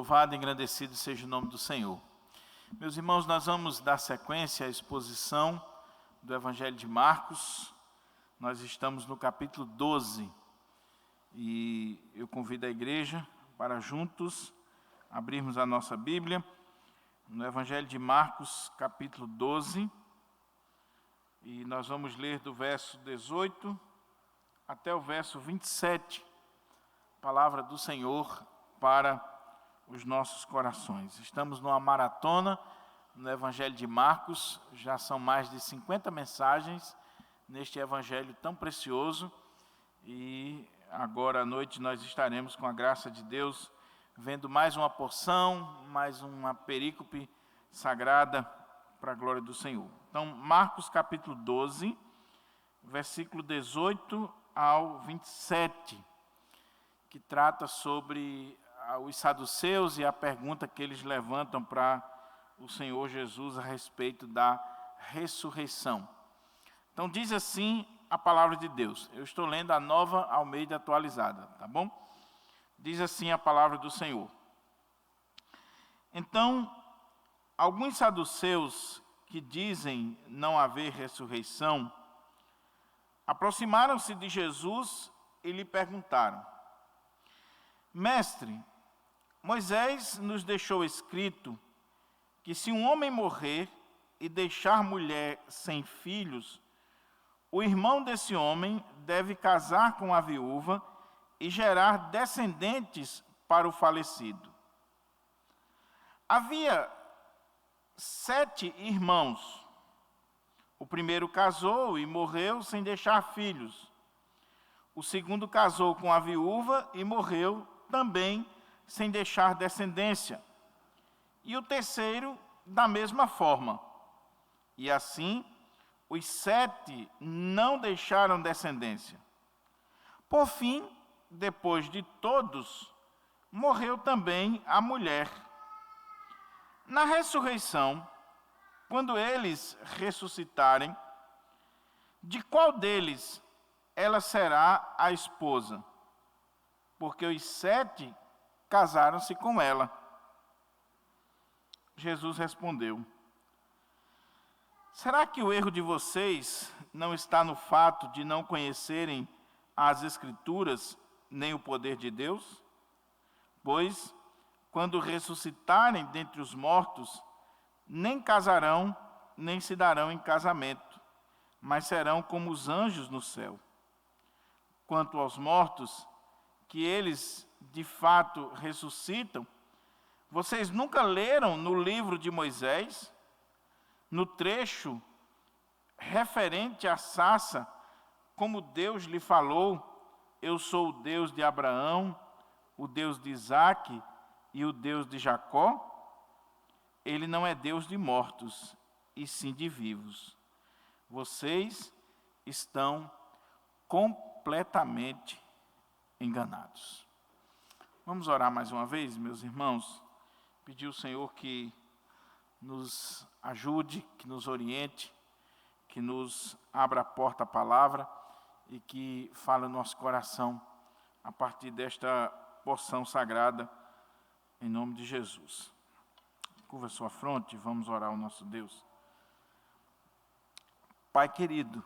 Louvado e engrandecido seja o nome do Senhor. Meus irmãos, nós vamos dar sequência à exposição do Evangelho de Marcos. Nós estamos no capítulo 12 e eu convido a igreja para juntos abrirmos a nossa Bíblia no Evangelho de Marcos, capítulo 12, e nós vamos ler do verso 18 até o verso 27, palavra do Senhor para os nossos corações. Estamos numa maratona no Evangelho de Marcos, já são mais de 50 mensagens neste Evangelho tão precioso, e agora à noite nós estaremos, com a graça de Deus, vendo mais uma porção, mais uma perícope sagrada para a glória do Senhor. Então, Marcos capítulo 12, versículo 18 ao 27, que trata sobre os saduceus e a pergunta que eles levantam para o Senhor Jesus a respeito da ressurreição. Então diz assim a palavra de Deus. Eu estou lendo a Nova Almeida atualizada, tá bom? Diz assim a palavra do Senhor. Então, alguns saduceus que dizem não haver ressurreição, aproximaram-se de Jesus e lhe perguntaram: Mestre, Moisés nos deixou escrito que se um homem morrer e deixar mulher sem filhos, o irmão desse homem deve casar com a viúva e gerar descendentes para o falecido. Havia 7 irmãos. O primeiro casou e morreu sem deixar filhos. O segundo casou com a viúva e morreu também sem deixar descendência. E o terceiro, da mesma forma. E assim, os 7 não deixaram descendência. Por fim, depois de todos, morreu também a mulher. Na ressurreição, quando eles ressuscitarem, de qual deles ela será a esposa? Porque os 7 casaram-se com ela. Jesus respondeu: será que o erro de vocês não está no fato de não conhecerem as Escrituras nem o poder de Deus? Pois, quando ressuscitarem dentre os mortos, nem casarão, nem se darão em casamento, mas serão como os anjos no céu. Quanto aos mortos, que eles de fato ressuscitam, vocês nunca leram no livro de Moisés, no trecho referente à sarça, como Deus lhe falou: eu sou o Deus de Abraão, o Deus de Isaque e o Deus de Jacó? Ele não é Deus de mortos, e sim de vivos. Vocês estão completamente enganados. Vamos orar mais uma vez, meus irmãos? Pedir ao Senhor que nos ajude, que nos oriente, que nos abra a porta à palavra e que fale no nosso coração a partir desta porção sagrada, em nome de Jesus. Curva a sua fronte, vamos orar ao nosso Deus. Pai querido,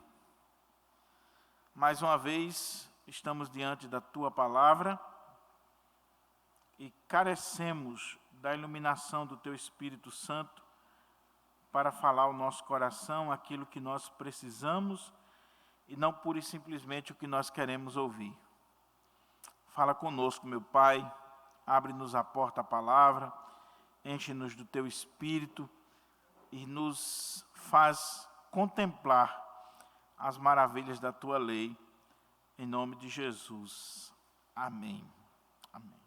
mais uma vez estamos diante da Tua palavra e carecemos da iluminação do Teu Espírito Santo para falar ao nosso coração aquilo que nós precisamos e não pura e simplesmente o que nós queremos ouvir. Fala conosco, meu Pai, abre-nos a porta à palavra, enche-nos do Teu Espírito e nos faz contemplar as maravilhas da Tua lei, em nome de Jesus. Amém. Amém.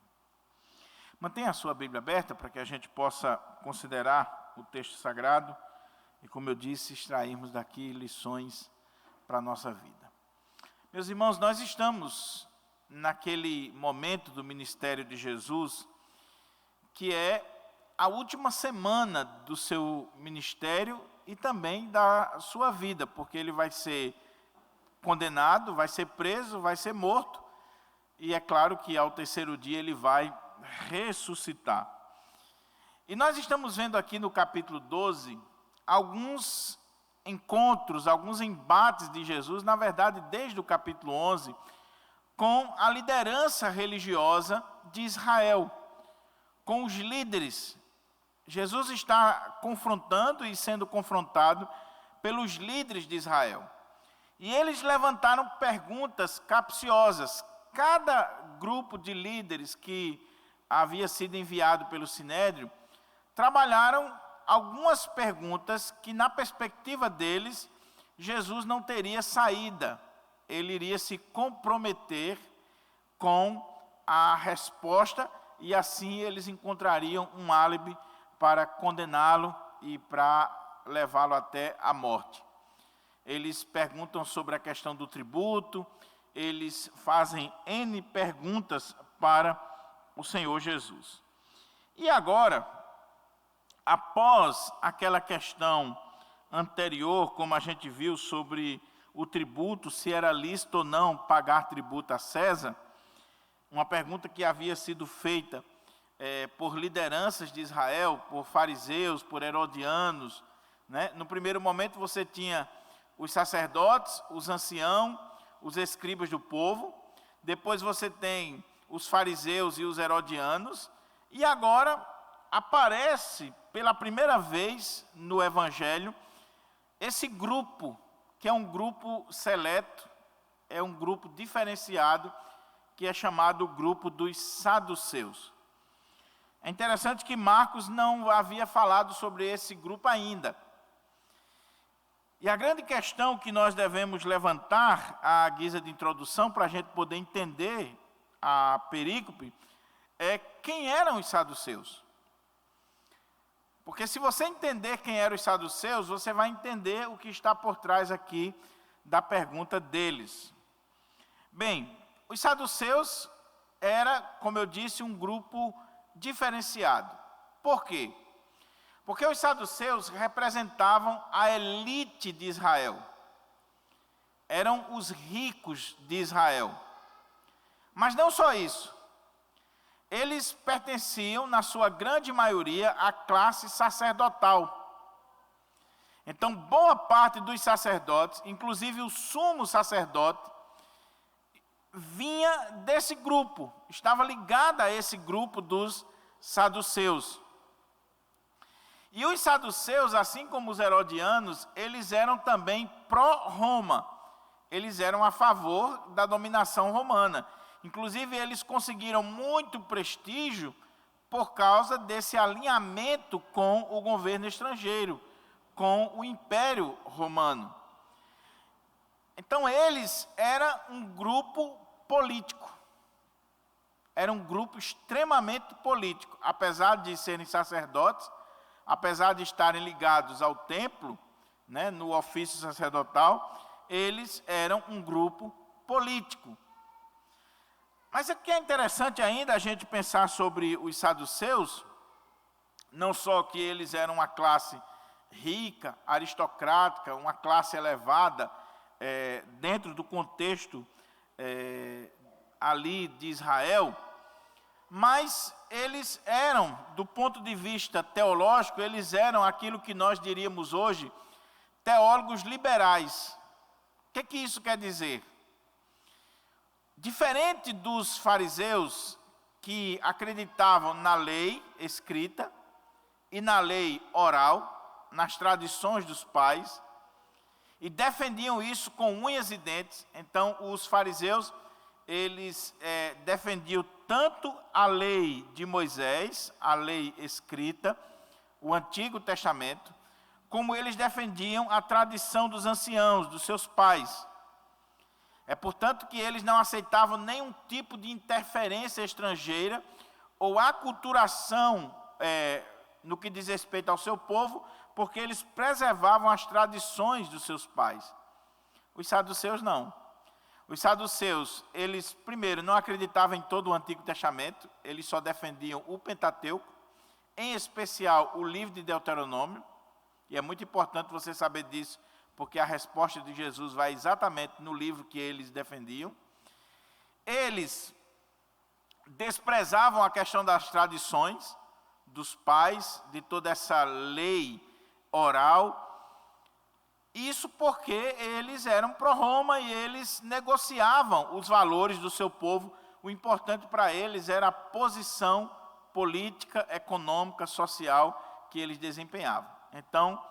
Mantenha a sua Bíblia aberta para que a gente possa considerar o texto sagrado e, como eu disse, extrairmos daqui lições para a nossa vida. Meus irmãos, nós estamos naquele momento do ministério de Jesus, que é a última semana do seu ministério e também da sua vida, porque ele vai ser condenado, vai ser preso, vai ser morto, e é claro que ao terceiro dia ele vai ressuscitar. E nós estamos vendo aqui no capítulo 12 alguns encontros, alguns embates de Jesus, na verdade desde o capítulo 11, com a liderança religiosa de Israel, com os líderes. Jesus está confrontando e sendo confrontado pelos líderes de Israel. E eles levantaram perguntas capciosas. Cada grupo de líderes que havia sido enviado pelo Sinédrio trabalharam algumas perguntas que, na perspectiva deles, Jesus não teria saída. Ele iria se comprometer com a resposta e assim eles encontrariam um álibi para condená-lo e para levá-lo até a morte. Eles perguntam sobre a questão do tributo, eles fazem N perguntas para o Senhor Jesus. E agora, após aquela questão anterior, como a gente viu sobre o tributo, se era lícito ou não pagar tributo a César, uma pergunta que havia sido feita por lideranças de Israel, por fariseus, por herodianos, né? No primeiro momento você tinha os sacerdotes, os anciãos, os escribas do povo, depois você tem os fariseus e os herodianos, e agora aparece pela primeira vez no Evangelho esse grupo, que é um grupo seleto, é um grupo diferenciado, que é chamado o grupo dos saduceus. É interessante que Marcos não havia falado sobre esse grupo ainda. E a grande questão que nós devemos levantar, à guisa de introdução, para a gente poder entender a perícope, é quem eram os saduceus. Porque se você entender quem eram os saduceus, você vai entender o que está por trás aqui da pergunta deles. Bem, os saduceus era, como eu disse, um grupo diferenciado. Por quê? Porque os saduceus representavam a elite de Israel. Eram os ricos de Israel. Mas não só isso. Eles pertenciam, na sua grande maioria, à classe sacerdotal. Então, boa parte dos sacerdotes, inclusive o sumo sacerdote, vinha desse grupo, estava ligado a esse grupo dos saduceus. E os saduceus, assim como os herodianos, eles eram também pró-Roma. Eles eram a favor da dominação romana. Inclusive, eles conseguiram muito prestígio por causa desse alinhamento com o governo estrangeiro, com o Império Romano. Então, eles eram um grupo político. Era um grupo extremamente político. Apesar de serem sacerdotes, apesar de estarem ligados ao templo, né, no ofício sacerdotal, eles eram um grupo político. Mas o que é interessante ainda a gente pensar sobre os saduceus, não só que eles eram uma classe rica, aristocrática, uma classe elevada, dentro do contexto ali de Israel, mas eles eram, do ponto de vista teológico, eles eram aquilo que nós diríamos hoje, teólogos liberais. O que isso quer dizer? Diferente dos fariseus que acreditavam na lei escrita e na lei oral, nas tradições dos pais, e defendiam isso com unhas e dentes. Então, os fariseus, eles defendiam tanto a lei de Moisés, a lei escrita, o Antigo Testamento, como eles defendiam a tradição dos anciãos, dos seus pais. É portanto que eles não aceitavam nenhum tipo de interferência estrangeira ou aculturação no que diz respeito ao seu povo, porque eles preservavam as tradições dos seus pais. Os saduceus não. Os saduceus, eles primeiro não acreditavam em todo o Antigo Testamento, eles só defendiam o Pentateuco, em especial o livro de Deuteronômio, e é muito importante você saber disso, porque a resposta de Jesus vai exatamente no livro que eles defendiam. Eles desprezavam a questão das tradições dos pais, de toda essa lei oral. Isso porque eles eram pró-Roma e eles negociavam os valores do seu povo. O importante para eles era a posição política, econômica, social que eles desempenhavam. Então,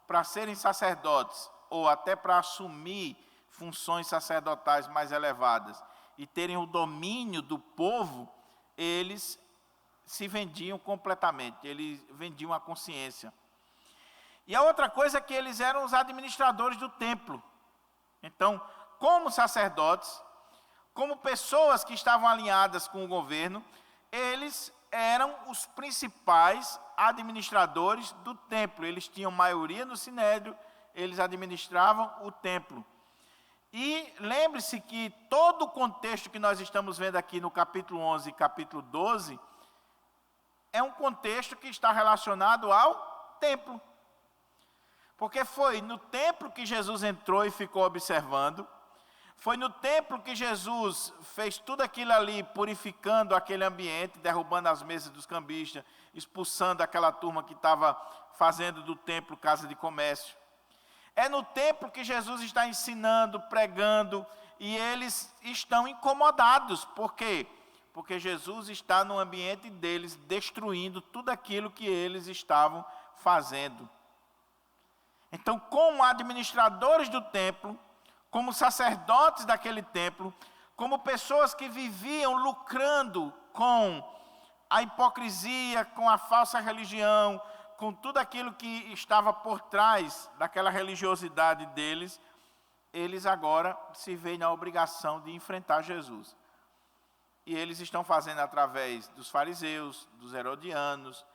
para serem sacerdotes, ou até para assumir funções sacerdotais mais elevadas e terem o domínio do povo, eles se vendiam completamente, eles vendiam a consciência. E a outra coisa é que eles eram os administradores do templo. Então, como sacerdotes, como pessoas que estavam alinhadas com o governo, eles eram os principais administradores do templo. Eles tinham maioria no sinédrio, eles administravam o templo. E lembre-se que todo o contexto que nós estamos vendo aqui no capítulo 11 e capítulo 12 é um contexto que está relacionado ao templo. Porque foi no templo que Jesus entrou e ficou observando, foi no templo que Jesus fez tudo aquilo ali, purificando aquele ambiente, derrubando as mesas dos cambistas, expulsando aquela turma que estava fazendo do templo casa de comércio. É no templo que Jesus está ensinando, pregando, e eles estão incomodados. Por quê? Porque Jesus está no ambiente deles, destruindo tudo aquilo que eles estavam fazendo. Então, como administradores do templo, como sacerdotes daquele templo, como pessoas que viviam lucrando com a hipocrisia, com a falsa religião, com tudo aquilo que estava por trás daquela religiosidade deles, eles agora se veem na obrigação de enfrentar Jesus. E eles estão fazendo através dos fariseus, dos herodianos,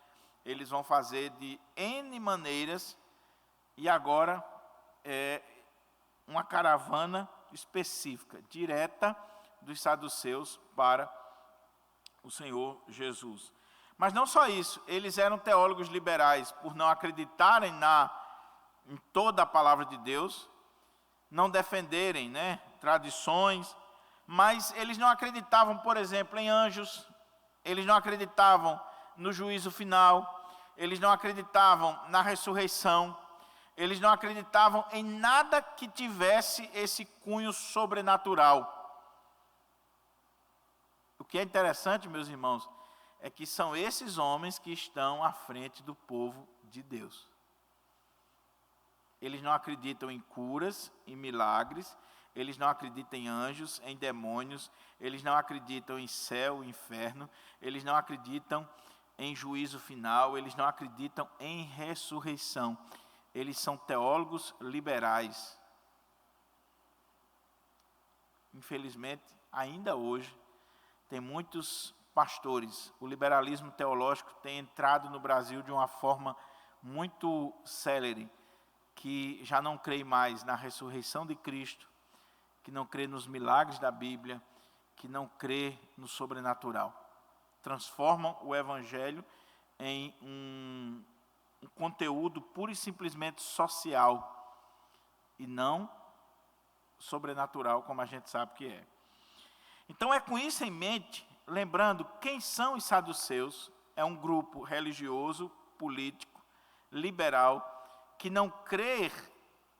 eles vão fazer de N maneiras. E agora é uma caravana específica, direta dos saduceus para o Senhor Jesus. Mas não só isso, eles eram teólogos liberais, por não acreditarem em toda a palavra de Deus, não defenderem tradições, mas eles não acreditavam, por exemplo, em anjos, eles não acreditavam no juízo final, eles não acreditavam na ressurreição, eles não acreditavam em nada que tivesse esse cunho sobrenatural. O que é interessante, meus irmãos, é que são esses homens que estão à frente do povo de Deus. Eles não acreditam em curas, em milagres, eles não acreditam em anjos, em demônios, eles não acreditam em céu, inferno, eles não acreditam em juízo final, eles não acreditam em ressurreição. Eles são teólogos liberais. Infelizmente, ainda hoje, tem muitos pastores. O liberalismo teológico tem entrado no Brasil de uma forma muito célere, que já não crê mais na ressurreição de Cristo, que não crê nos milagres da Bíblia, que não crê no sobrenatural. Transformam o Evangelho em um conteúdo pura e simplesmente social e não sobrenatural, como a gente sabe que é. Então é com isso em mente, lembrando quem são os saduceus, é um grupo religioso, político, liberal, que não crê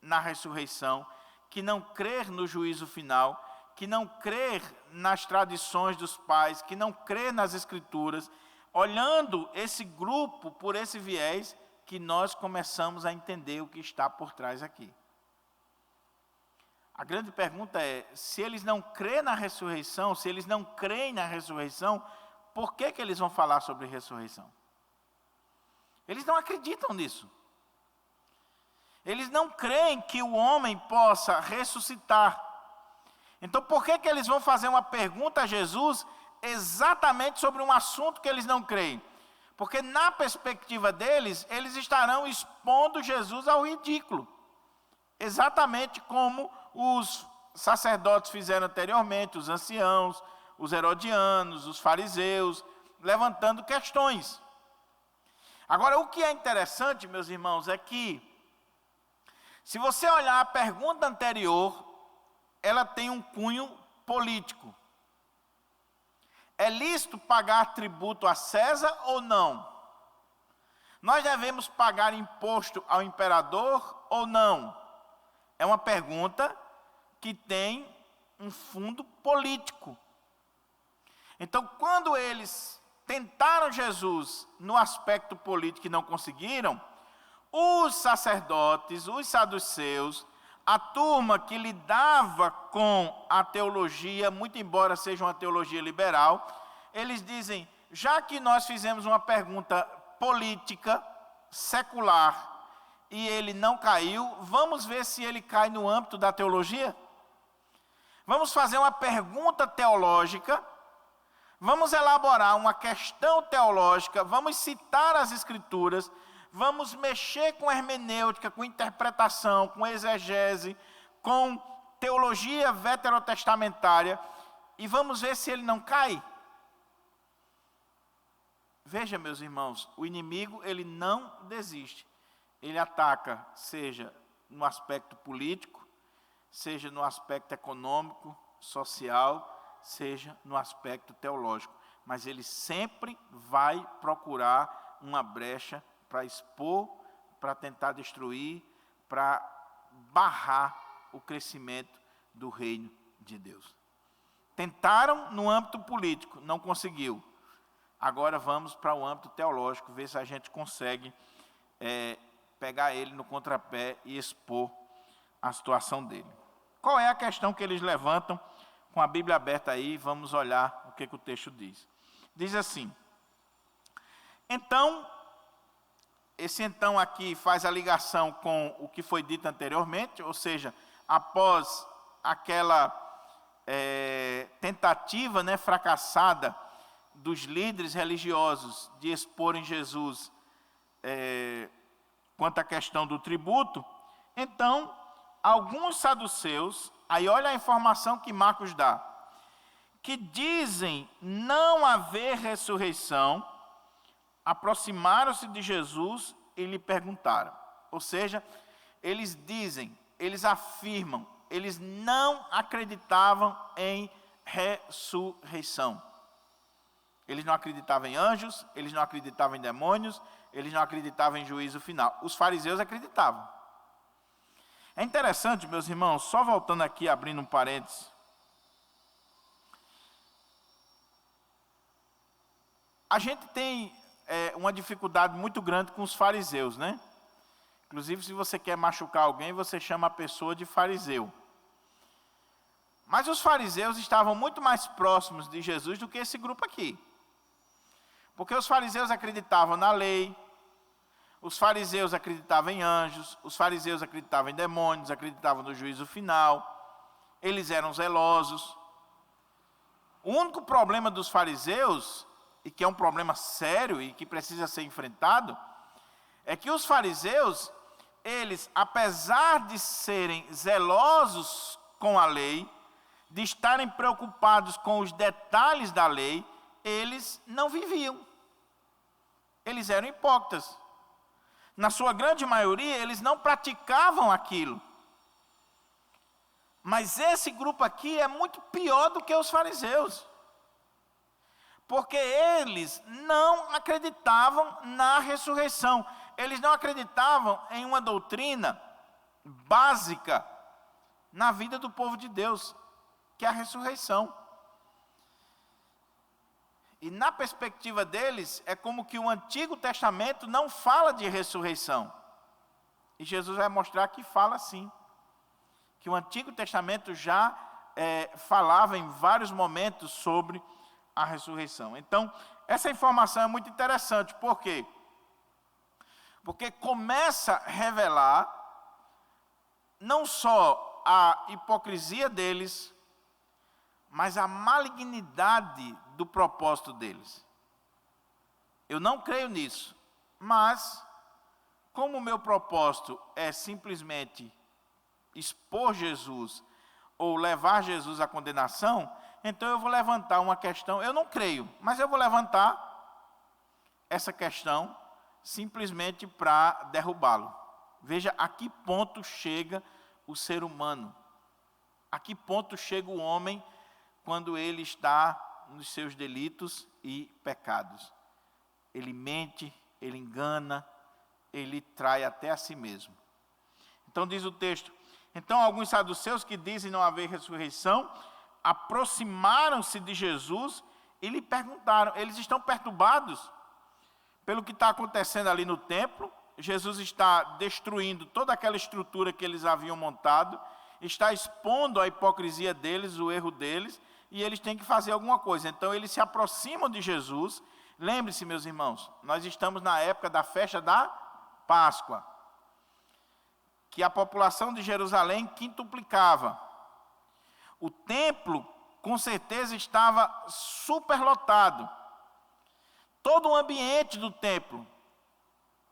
na ressurreição, que não crê no juízo final, que não crê nas tradições dos pais, que não crê nas escrituras. Olhando esse grupo por esse viés, que nós começamos a entender o que está por trás aqui. A grande pergunta é, se eles não creem na ressurreição, se eles não creem na ressurreição, por que eles vão falar sobre ressurreição? Eles não acreditam nisso. Eles não creem que o homem possa ressuscitar. Então, por que eles vão fazer uma pergunta a Jesus exatamente sobre um assunto que eles não creem? Porque na perspectiva deles, eles estarão expondo Jesus ao ridículo. Exatamente como os sacerdotes fizeram anteriormente, os anciãos, os herodianos, os fariseus, levantando questões. Agora, o que é interessante, meus irmãos, é que, se você olhar a pergunta anterior, ela tem um cunho político. É lícito pagar tributo a César ou não? Nós devemos pagar imposto ao imperador ou não? É uma pergunta que tem um fundo político. Então, quando eles tentaram Jesus no aspecto político e não conseguiram, os sacerdotes, os saduceus, a turma que lidava com a teologia, muito embora seja uma teologia liberal, eles dizem, já que nós fizemos uma pergunta política, secular, e ele não caiu, vamos ver se ele cai no âmbito da teologia? Vamos fazer uma pergunta teológica, vamos elaborar uma questão teológica, vamos citar as Escrituras, vamos mexer com hermenêutica, com interpretação, com exegese, com teologia veterotestamentária, e vamos ver se ele não cai. Veja, meus irmãos, o inimigo, ele não desiste. Ele ataca, seja no aspecto político, seja no aspecto econômico, social, seja no aspecto teológico. Mas ele sempre vai procurar uma brecha para expor, para tentar destruir, para barrar o crescimento do reino de Deus. Tentaram no âmbito político, não conseguiu. Agora vamos para o âmbito teológico, ver se a gente consegue pegar ele no contrapé e expor a situação dele. Qual é a questão que eles levantam? Com a Bíblia aberta aí, vamos olhar o que o texto diz. Diz assim, então, esse então aqui faz a ligação com o que foi dito anteriormente, ou seja, após aquela tentativa fracassada dos líderes religiosos de exporem Jesus quanto à questão do tributo, então, alguns saduceus, aí olha a informação que Marcos dá, que dizem não haver ressurreição, aproximaram-se de Jesus e lhe perguntaram. Ou seja, eles dizem, eles afirmam, eles não acreditavam em ressurreição. Eles não acreditavam em anjos, eles não acreditavam em demônios, eles não acreditavam em juízo final. Os fariseus acreditavam. É interessante, meus irmãos, só voltando aqui, abrindo um parênteses. A gente tem uma dificuldade muito grande com os fariseus, né? Inclusive, se você quer machucar alguém, você chama a pessoa de fariseu. Mas os fariseus estavam muito mais próximos de Jesus do que esse grupo aqui. Porque os fariseus acreditavam na lei, os fariseus acreditavam em anjos, os fariseus acreditavam em demônios, acreditavam no juízo final, eles eram zelosos. O único problema dos fariseus, e que é um problema sério e que precisa ser enfrentado, é que os fariseus, eles, apesar de serem zelosos com a lei, de estarem preocupados com os detalhes da lei, eles não viviam. Eles eram hipócritas. Na sua grande maioria, eles não praticavam aquilo. Mas esse grupo aqui é muito pior do que os fariseus. Porque eles não acreditavam na ressurreição. Eles não acreditavam em uma doutrina básica na vida do povo de Deus, que é a ressurreição. E na perspectiva deles, é como que o Antigo Testamento não fala de ressurreição. E Jesus vai mostrar que fala sim. Que o Antigo Testamento já falava em vários momentos sobre a ressurreição. Então, essa informação é muito interessante. Por quê? Porque começa a revelar não só a hipocrisia deles, mas a malignidade do propósito deles. Eu não creio nisso, mas como o meu propósito é simplesmente expor Jesus ou levar Jesus à condenação, então eu vou levantar uma questão, eu não creio, mas eu vou levantar essa questão simplesmente para derrubá-lo. Veja a que ponto chega o ser humano, a que ponto chega o homem quando ele está nos seus delitos e pecados. Ele mente, ele engana, ele trai até a si mesmo. Então diz o texto: então alguns saduceus que dizem não haver ressurreição aproximaram-se de Jesus e lhe perguntaram. Eles estão perturbados pelo que está acontecendo ali no templo. Jesus está destruindo toda aquela estrutura que eles haviam montado, está expondo a hipocrisia deles, o erro deles, e eles têm que fazer alguma coisa. Então eles se aproximam de Jesus. Lembre-se, meus irmãos, nós estamos na época da festa da Páscoa, que a população de Jerusalém quintuplicava. O templo, com certeza, estava superlotado. Todo o ambiente do templo.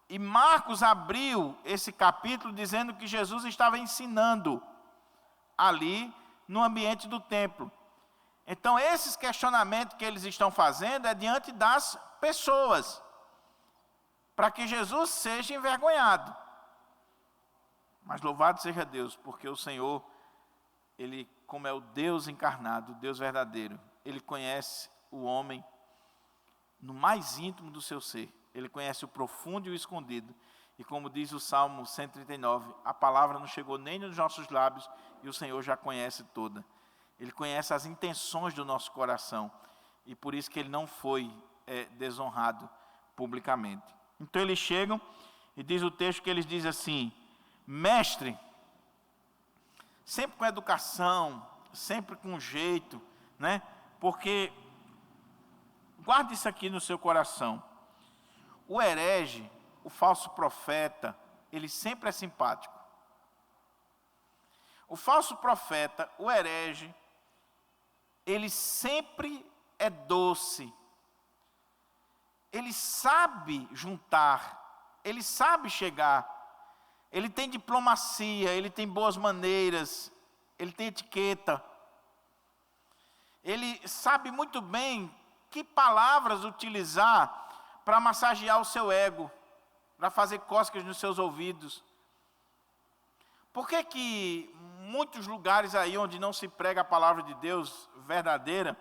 E Marcos abriu esse capítulo dizendo que Jesus estava ensinando ali no ambiente do templo. Então, esses questionamentos que eles estão fazendo é diante das pessoas, para que Jesus seja envergonhado. Mas louvado seja Deus, porque o Senhor, Ele, como é o Deus encarnado, o Deus verdadeiro, Ele conhece o homem no mais íntimo do seu ser. Ele conhece o profundo e o escondido. E como diz o Salmo 139, a palavra não chegou nem nos nossos lábios e o Senhor já conhece toda. Ele conhece as intenções do nosso coração. E por isso que ele não foi desonrado publicamente. Então eles chegam e diz o texto que eles dizem assim: mestre, sempre com educação, sempre com jeito, né? Porque, guarde isso aqui no seu coração. O herege, o falso profeta, ele sempre é simpático. O falso profeta, o herege, ele sempre é doce. Ele sabe juntar, ele sabe chegar, ele tem diplomacia, ele tem boas maneiras, ele tem etiqueta. Ele sabe muito bem que palavras utilizar para massagear o seu ego, para fazer cócegas nos seus ouvidos. Por que que muitos lugares aí onde não se prega a palavra de Deus verdadeira,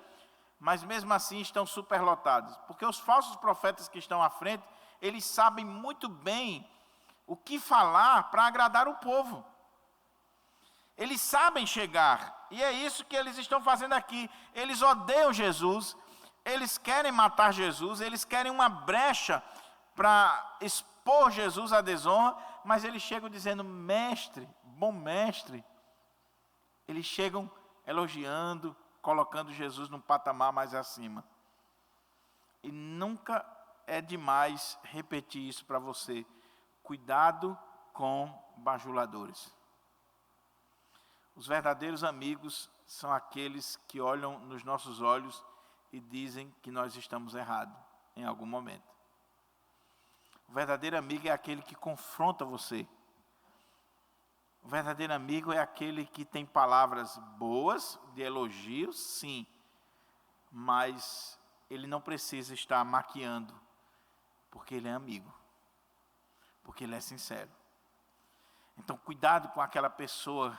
mas mesmo assim estão superlotados? Porque os falsos profetas que estão à frente, eles sabem muito bem o que falar para agradar o povo. Eles sabem chegar, e é isso que eles estão fazendo aqui. Eles odeiam Jesus, eles querem matar Jesus, eles querem uma brecha para expor Jesus à desonra, mas eles chegam dizendo: mestre, bom mestre. Eles chegam elogiando, colocando Jesus num patamar mais acima. E nunca é demais repetir isso para você. Cuidado com bajuladores. Os verdadeiros amigos são aqueles que olham nos nossos olhos e dizem que nós estamos errados em algum momento. O verdadeiro amigo é aquele que confronta você. O verdadeiro amigo é aquele que tem palavras boas, de elogios, sim, mas ele não precisa estar maquiando, porque ele é amigo, porque ele é sincero. Então, cuidado com aquela pessoa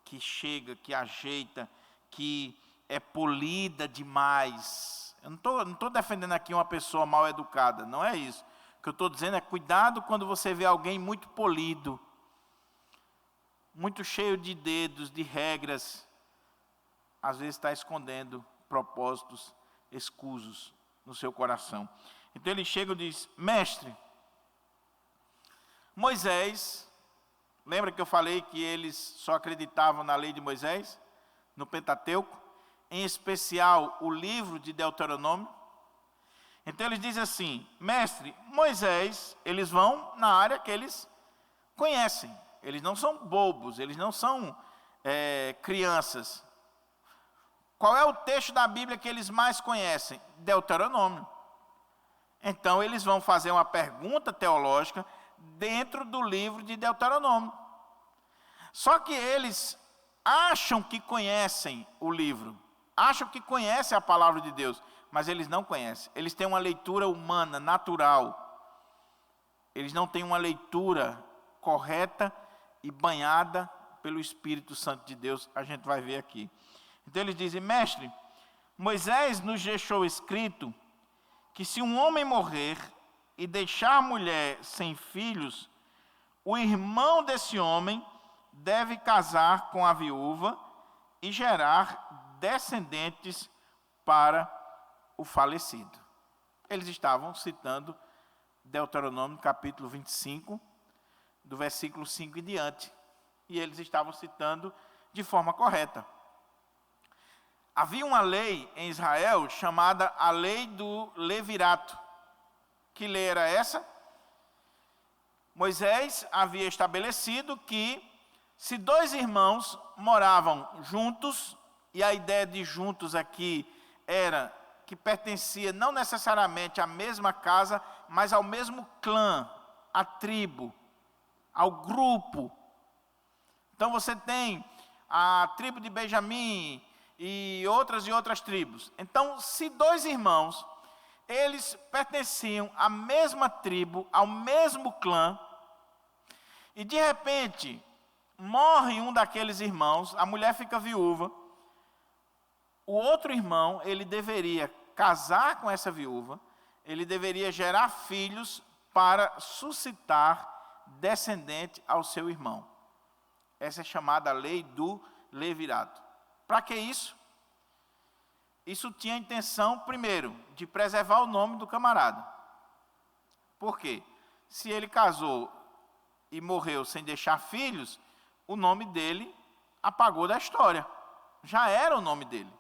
que chega, que ajeita, que é polida demais. Eu não estou defendendo aqui uma pessoa mal educada, não é isso. O que eu estou dizendo é: cuidado quando você vê alguém muito polido, muito cheio de dedos, de regras, às vezes está escondendo propósitos escusos no seu coração. Então ele chega e diz: mestre, Moisés, lembra que eu falei que eles só acreditavam na lei de Moisés, no Pentateuco, em especial o livro de Deuteronômio? Então eles dizem assim: mestre, Moisés, eles vão na área que eles conhecem. Eles não são bobos, eles não são crianças. Qual é o texto da Bíblia que eles mais conhecem? Deuteronômio. Então eles vão fazer uma pergunta teológica dentro do livro de Deuteronômio. Só que eles acham que conhecem o livro, acham que conhecem a palavra de Deus, mas eles não conhecem. Eles têm uma leitura humana, natural. Eles não têm uma leitura correta e banhada pelo Espírito Santo de Deus. A gente vai ver aqui. Então eles dizem: mestre, Moisés nos deixou escrito que se um homem morrer e deixar a mulher sem filhos, o irmão desse homem deve casar com a viúva e gerar descendentes para o falecido. Eles estavam citando Deuteronômio capítulo 25, do versículo 5 em diante. E eles estavam citando de forma correta. Havia uma lei em Israel chamada a lei do levirato. Que lei era essa? Moisés havia estabelecido que se dois irmãos moravam juntos, e a ideia de juntos aqui era que pertencia não necessariamente à mesma casa, mas ao mesmo clã, à tribo, ao grupo. Então você tem a tribo de Benjamim e outras tribos. Então, se dois irmãos, eles pertenciam à mesma tribo, ao mesmo clã, e de repente morre um daqueles irmãos, a mulher fica viúva, o outro irmão, ele deveria casar com essa viúva, ele deveria gerar filhos para suscitar descendente ao seu irmão. Essa é chamada lei do levirato. Para que isso? Isso tinha a intenção, primeiro, de preservar o nome do camarada. Por quê? Se ele casou e morreu sem deixar filhos, o nome dele apagou da história. Já era o nome dele.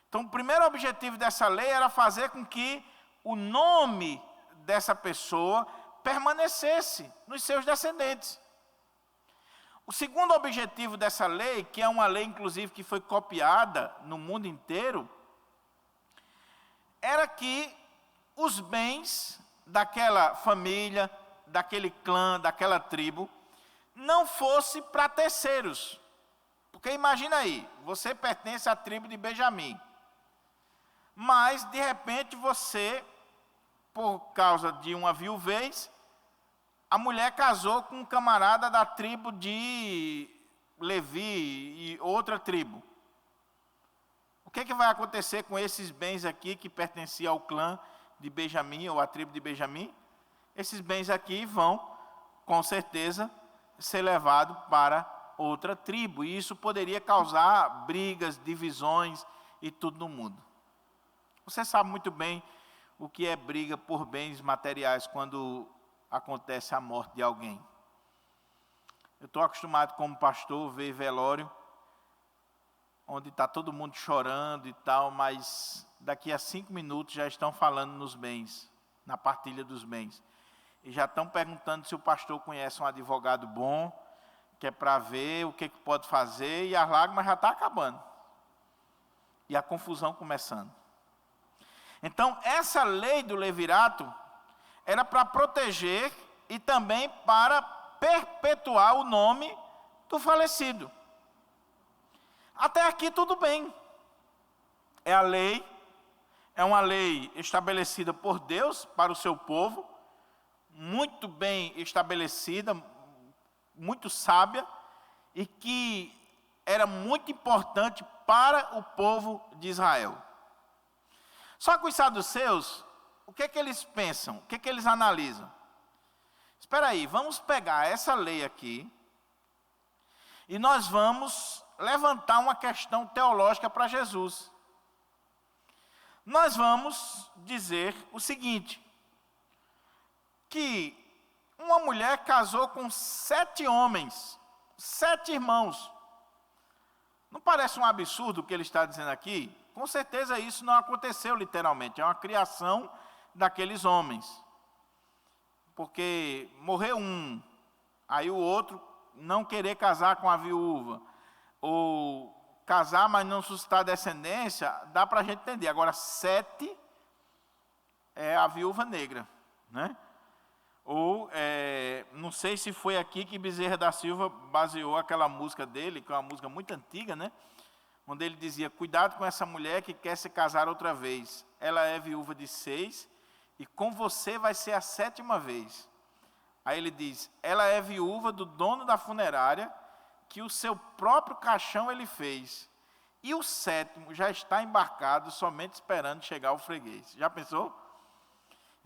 Então, o primeiro objetivo dessa lei era fazer com que o nome dessa pessoa permanecesse nos seus descendentes. O segundo objetivo dessa lei, que é uma lei, inclusive, que foi copiada no mundo inteiro, era que os bens daquela família, daquele clã, daquela tribo, não fosse para terceiros. Porque imagina aí, você pertence à tribo de Benjamim, mas de repente você, por causa de uma viuvez, a mulher casou com um camarada da tribo de Levi e outra tribo. O que vai acontecer com esses bens aqui que pertenciam ao clã de Benjamim ou à tribo de Benjamim? Esses bens aqui vão, com certeza, ser levados para outra tribo. E isso poderia causar brigas, divisões e tudo no mundo. Você sabe muito bem o que é briga por bens materiais quando acontece a morte de alguém. Eu estou acostumado como pastor ver velório, onde está todo mundo chorando e tal, mas daqui a 5 minutos já estão falando nos bens, na partilha dos bens. E já estão perguntando se o pastor conhece um advogado bom, que é para ver o que pode fazer, e as lágrimas já estão acabando. E a confusão começando. Então, essa lei do levirato era para proteger e também para perpetuar o nome do falecido. Até aqui tudo bem. É a lei, é uma lei estabelecida por Deus para o seu povo, muito bem estabelecida, muito sábia, e que era muito importante para o povo de Israel. Só que os saduceus, o que eles pensam? O que eles analisam? Espera aí, vamos pegar essa lei aqui e nós vamos levantar uma questão teológica para Jesus. Nós vamos dizer o seguinte, que uma mulher casou com 7 homens, 7 irmãos. Não parece um absurdo o que ele está dizendo aqui? Com certeza isso não aconteceu literalmente, é uma criação daqueles homens. Porque morreu um, aí o outro não querer casar com a viúva, ou casar, mas não suscitar descendência, dá para a gente entender. Agora, 7 é a viúva negra, né? Ou, não sei se foi aqui que Bezerra da Silva baseou aquela música dele, que é uma música muito antiga, né? Onde ele dizia, cuidado com essa mulher que quer se casar outra vez. Ela é viúva de 6 e com você vai ser a 7ª vez. Aí ele diz, ela é viúva do dono da funerária, que o seu próprio caixão ele fez. E o 7º já está embarcado, somente esperando chegar o freguês. Já pensou?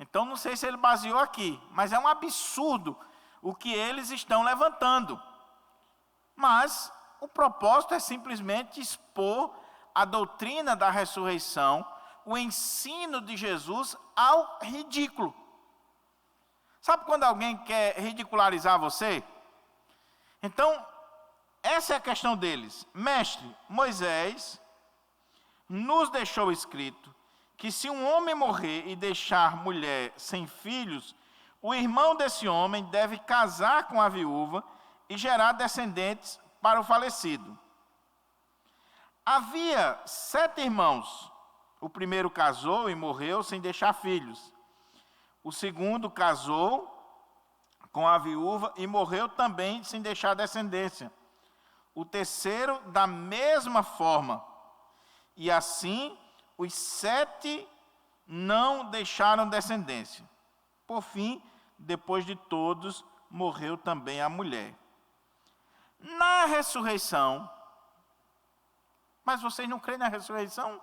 Então não sei se ele baseou aqui, mas é um absurdo o que eles estão levantando. Mas o propósito é simplesmente expor a doutrina da ressurreição, o ensino de Jesus ao ridículo. Sabe quando alguém quer ridicularizar você? Então, essa é a questão deles. Mestre, Moisés nos deixou escrito que se um homem morrer e deixar mulher sem filhos, o irmão desse homem deve casar com a viúva e gerar descendentes para o falecido. Havia 7 irmãos. O primeiro casou e morreu sem deixar filhos. O segundo casou com a viúva e morreu também sem deixar descendência. O terceiro, da mesma forma. E assim, os 7 não deixaram descendência. Por fim, depois de todos, morreu também a mulher. Na ressurreição, mas vocês não creem na ressurreição?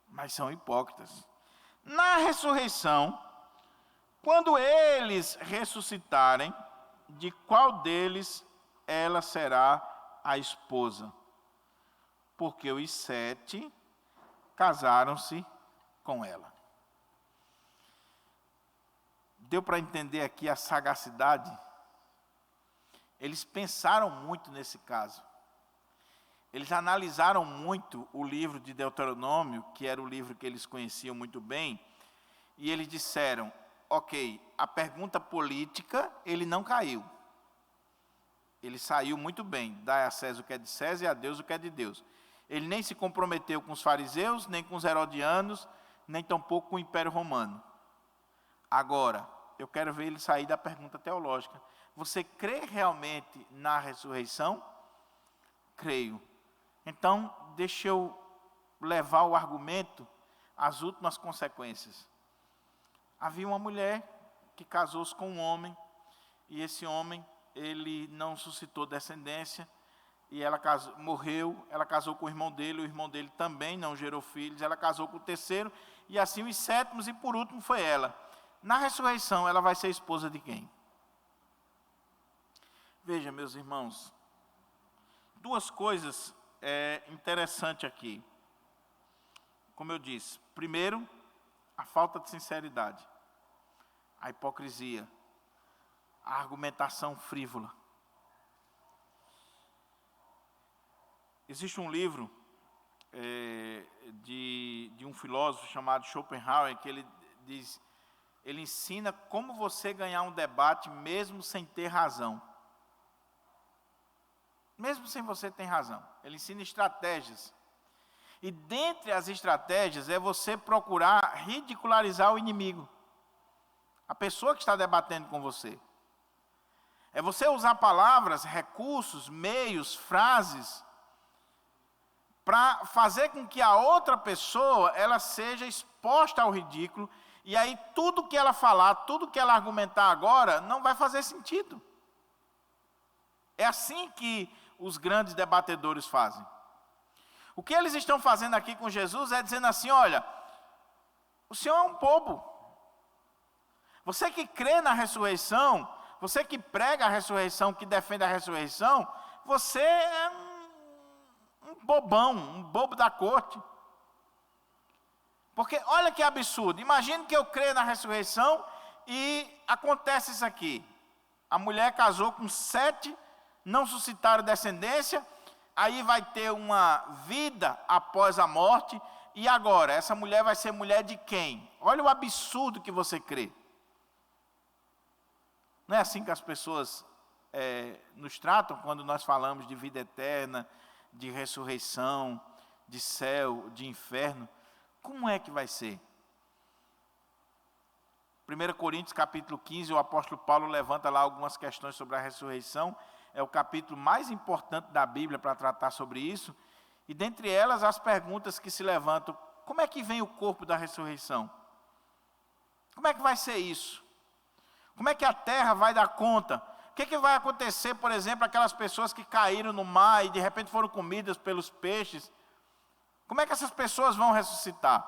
Mas são hipócritas. Na ressurreição, quando eles ressuscitarem, de qual deles ela será a esposa? Porque os 7 casaram-se com ela. Deu para entender aqui a sagacidade? Eles pensaram muito nesse caso. Eles analisaram muito o livro de Deuteronômio, que era o livro que eles conheciam muito bem, e eles disseram, ok, a pergunta política, ele não caiu. Ele saiu muito bem, dai a César o que é de César e a Deus o que é de Deus. Ele nem se comprometeu com os fariseus, nem com os herodianos, nem tampouco com o Império Romano. Agora, eu quero ver ele sair da pergunta teológica. Você crê realmente na ressurreição? Creio. Então, deixa eu levar o argumento às últimas consequências. Havia uma mulher que casou-se com um homem, e esse homem, ele não suscitou descendência, e ela morreu, ela casou com o irmão dele também não gerou filhos, ela casou com o terceiro, e assim os 7º, e por último foi ela. Na ressurreição, ela vai ser esposa de quem? Veja, meus irmãos, 2 coisas interessantes aqui. Como eu disse, primeiro, a falta de sinceridade, a hipocrisia, a argumentação frívola. Existe um livro de um filósofo chamado Schopenhauer, que ele ensina como você ganhar um debate mesmo sem ter razão. Mesmo sem você ter razão. Ele ensina estratégias. E dentre as estratégias é você procurar ridicularizar o inimigo. A pessoa que está debatendo com você. É você usar palavras, recursos, meios, frases, para fazer com que a outra pessoa ela seja exposta ao ridículo, e aí tudo que ela falar, tudo que ela argumentar agora, não vai fazer sentido. É assim que os grandes debatedores fazem. O que eles estão fazendo aqui com Jesus é dizendo assim, olha, o Senhor é um bobo. Você que crê na ressurreição, você que prega a ressurreição, que defende a ressurreição, você é um bobão, um bobo da corte. Porque olha que absurdo, imagine que eu creio na ressurreição e acontece isso aqui. A mulher casou com 7, não suscitaram descendência, aí vai ter uma vida após a morte, e agora, essa mulher vai ser mulher de quem? Olha o absurdo que você crê. Não é assim que as pessoas nos tratam quando nós falamos de vida eterna, de ressurreição, de céu, de inferno? Como é que vai ser? 1 Coríntios capítulo 15, o apóstolo Paulo levanta lá algumas questões sobre a ressurreição. É o capítulo mais importante da Bíblia para tratar sobre isso. E dentre elas, as perguntas que se levantam: como é que vem o corpo da ressurreição? Como é que vai ser isso? Como é que a terra vai dar conta? O que vai acontecer, por exemplo, aquelas pessoas que caíram no mar e de repente foram comidas pelos peixes? Como é que essas pessoas vão ressuscitar?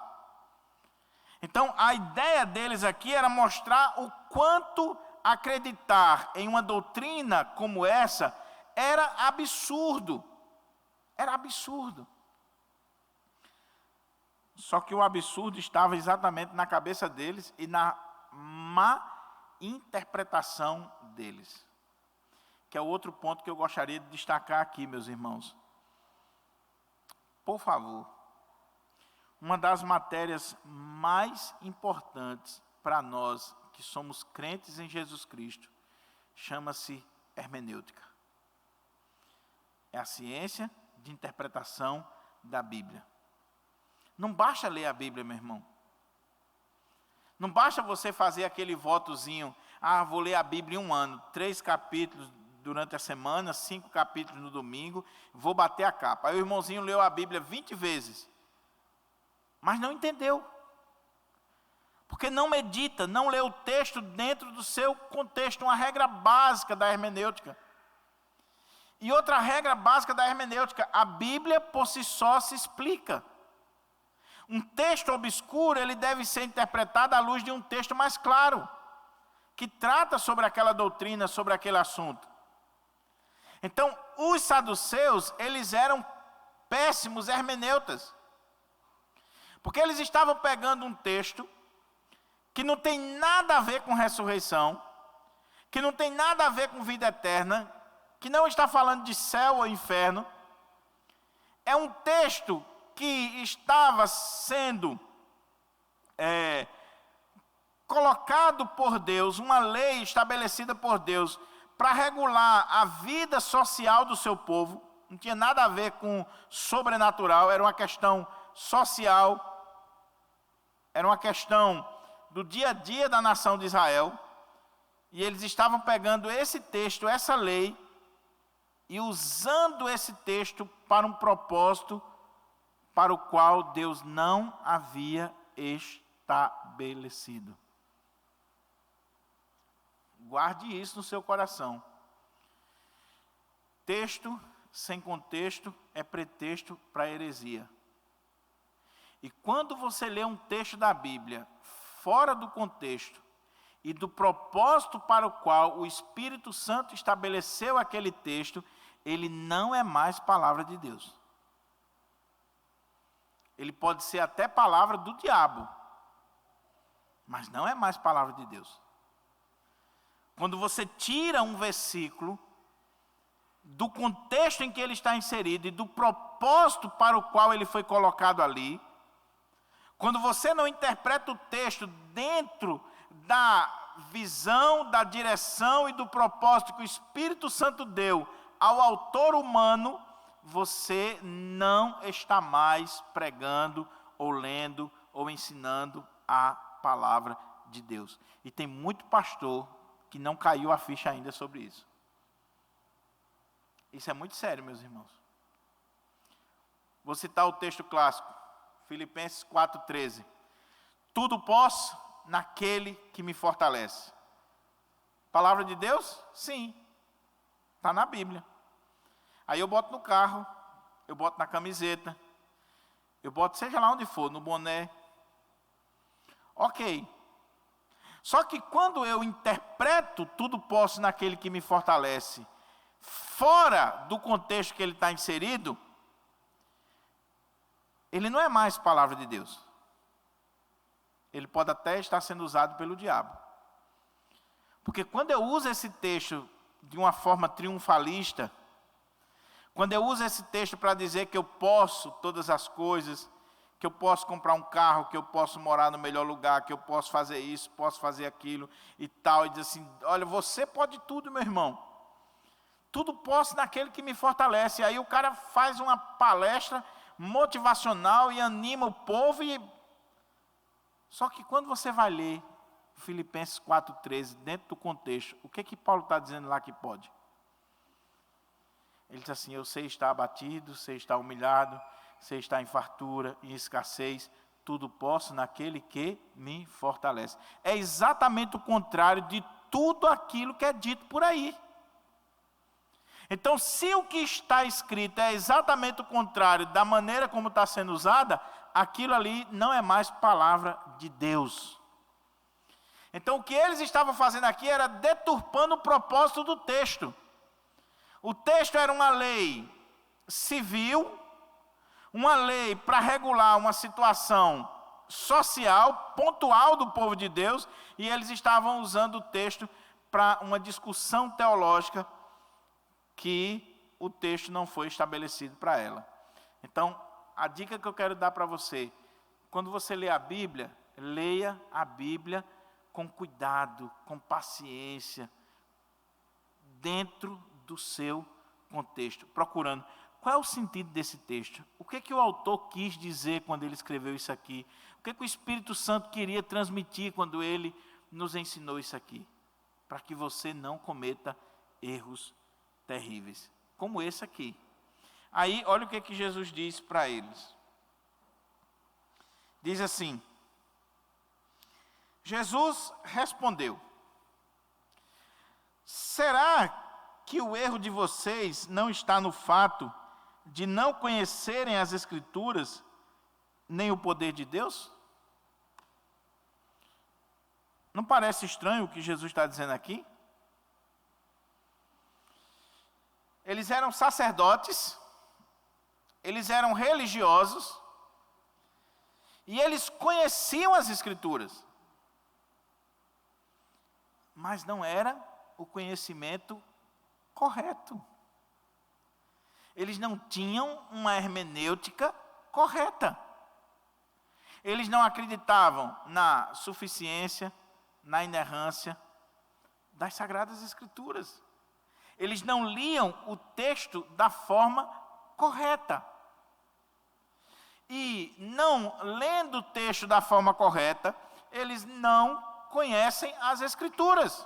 Então, a ideia deles aqui era mostrar o quanto acreditar em uma doutrina como essa era absurdo. Era absurdo. Só que o absurdo estava exatamente na cabeça deles e na má interpretação deles. Que é o outro ponto que eu gostaria de destacar aqui, meus irmãos. Por favor, uma das matérias mais importantes para nós que somos crentes em Jesus Cristo chama-se hermenêutica. É a ciência de interpretação da Bíblia. Não basta ler a Bíblia, meu irmão. Não basta você fazer aquele votozinho, vou ler a Bíblia em um ano, 3 capítulos durante a semana, 5 capítulos no domingo, vou bater a capa. Aí o irmãozinho leu a Bíblia 20 vezes, mas não entendeu. Porque não medita, não lê o texto dentro do seu contexto, uma regra básica da hermenêutica. E outra regra básica da hermenêutica, a Bíblia por si só se explica. Um texto obscuro, ele deve ser interpretado à luz de um texto mais claro, que trata sobre aquela doutrina, sobre aquele assunto. Então, os saduceus, eles eram péssimos hermeneutas. Porque eles estavam pegando um texto que não tem nada a ver com ressurreição, que não tem nada a ver com vida eterna, que não está falando de céu ou inferno. É um texto que estava sendo colocado por Deus, uma lei estabelecida por Deus, para regular a vida social do seu povo. Não tinha nada a ver com sobrenatural, era uma questão social, era uma questão do dia a dia da nação de Israel. E eles estavam pegando esse texto, essa lei, e usando esse texto para um propósito para o qual Deus não havia estabelecido. Guarde isso no seu coração. Texto sem contexto é pretexto para heresia. E quando você lê um texto da Bíblia fora do contexto e do propósito para o qual o Espírito Santo estabeleceu aquele texto, ele não é mais palavra de Deus. Ele pode ser até palavra do diabo, mas não é mais palavra de Deus. Quando você tira um versículo do contexto em que ele está inserido e do propósito para o qual ele foi colocado ali, quando você não interpreta o texto dentro da visão, da direção e do propósito que o Espírito Santo deu ao autor humano, você não está mais pregando, ou lendo, ou ensinando a palavra de Deus. E tem muito pastor que não caiu a ficha ainda sobre isso. Isso é muito sério, meus irmãos. Vou citar o texto clássico, Filipenses 4,13. Tudo posso naquele que me fortalece. Palavra de Deus? Sim. Está na Bíblia. Aí eu boto no carro, eu boto na camiseta, eu boto seja lá onde for, no boné. Ok. Só que quando eu interpreto tudo posso naquele que me fortalece, fora do contexto que ele está inserido, ele não é mais palavra de Deus. Ele pode até estar sendo usado pelo diabo. Porque quando eu uso esse texto de uma forma triunfalista, quando eu uso esse texto para dizer que eu posso todas as coisas, que eu posso comprar um carro, que eu posso morar no melhor lugar, que eu posso fazer isso, posso fazer aquilo e tal, e diz assim, olha, você pode tudo, meu irmão. Tudo posso naquele que me fortalece. Aí o cara faz uma palestra motivacional e anima o povo. Só que quando você vai ler Filipenses 4,13, dentro do contexto, o que Paulo está dizendo lá que pode? Ele diz assim, eu sei estar abatido, sei estar humilhado, sei estar em fartura, em escassez, tudo posso naquele que me fortalece. É exatamente o contrário de tudo aquilo que é dito por aí. Então, se o que está escrito é exatamente o contrário da maneira como está sendo usada, aquilo ali não é mais palavra de Deus. Então o que eles estavam fazendo aqui era deturpando o propósito do texto. O texto era uma lei civil, uma lei para regular uma situação social, pontual do povo de Deus, e eles estavam usando o texto para uma discussão teológica que o texto não foi estabelecido para ela. Então, a dica que eu quero dar para você, quando você lê a Bíblia, leia a Bíblia com cuidado, com paciência, dentro do seu contexto, procurando qual é o sentido desse texto, o que que o autor quis dizer quando ele escreveu isso aqui, o que que o Espírito Santo queria transmitir quando ele nos ensinou isso aqui, para que você não cometa erros terríveis, como esse aqui. Aí, olha o que que Jesus diz para eles. Diz assim: Jesus respondeu: será que o erro de vocês não está no fato de não conhecerem as Escrituras, nem o poder de Deus? Não parece estranho o que Jesus está dizendo aqui? Eles eram sacerdotes, eles eram religiosos, e eles conheciam as Escrituras, mas não era o conhecimento correto. Eles não tinham uma hermenêutica correta. Eles não acreditavam na suficiência, na inerrância das Sagradas Escrituras. Eles não liam o texto da forma correta. E não lendo o texto da forma correta, eles não conhecem as Escrituras.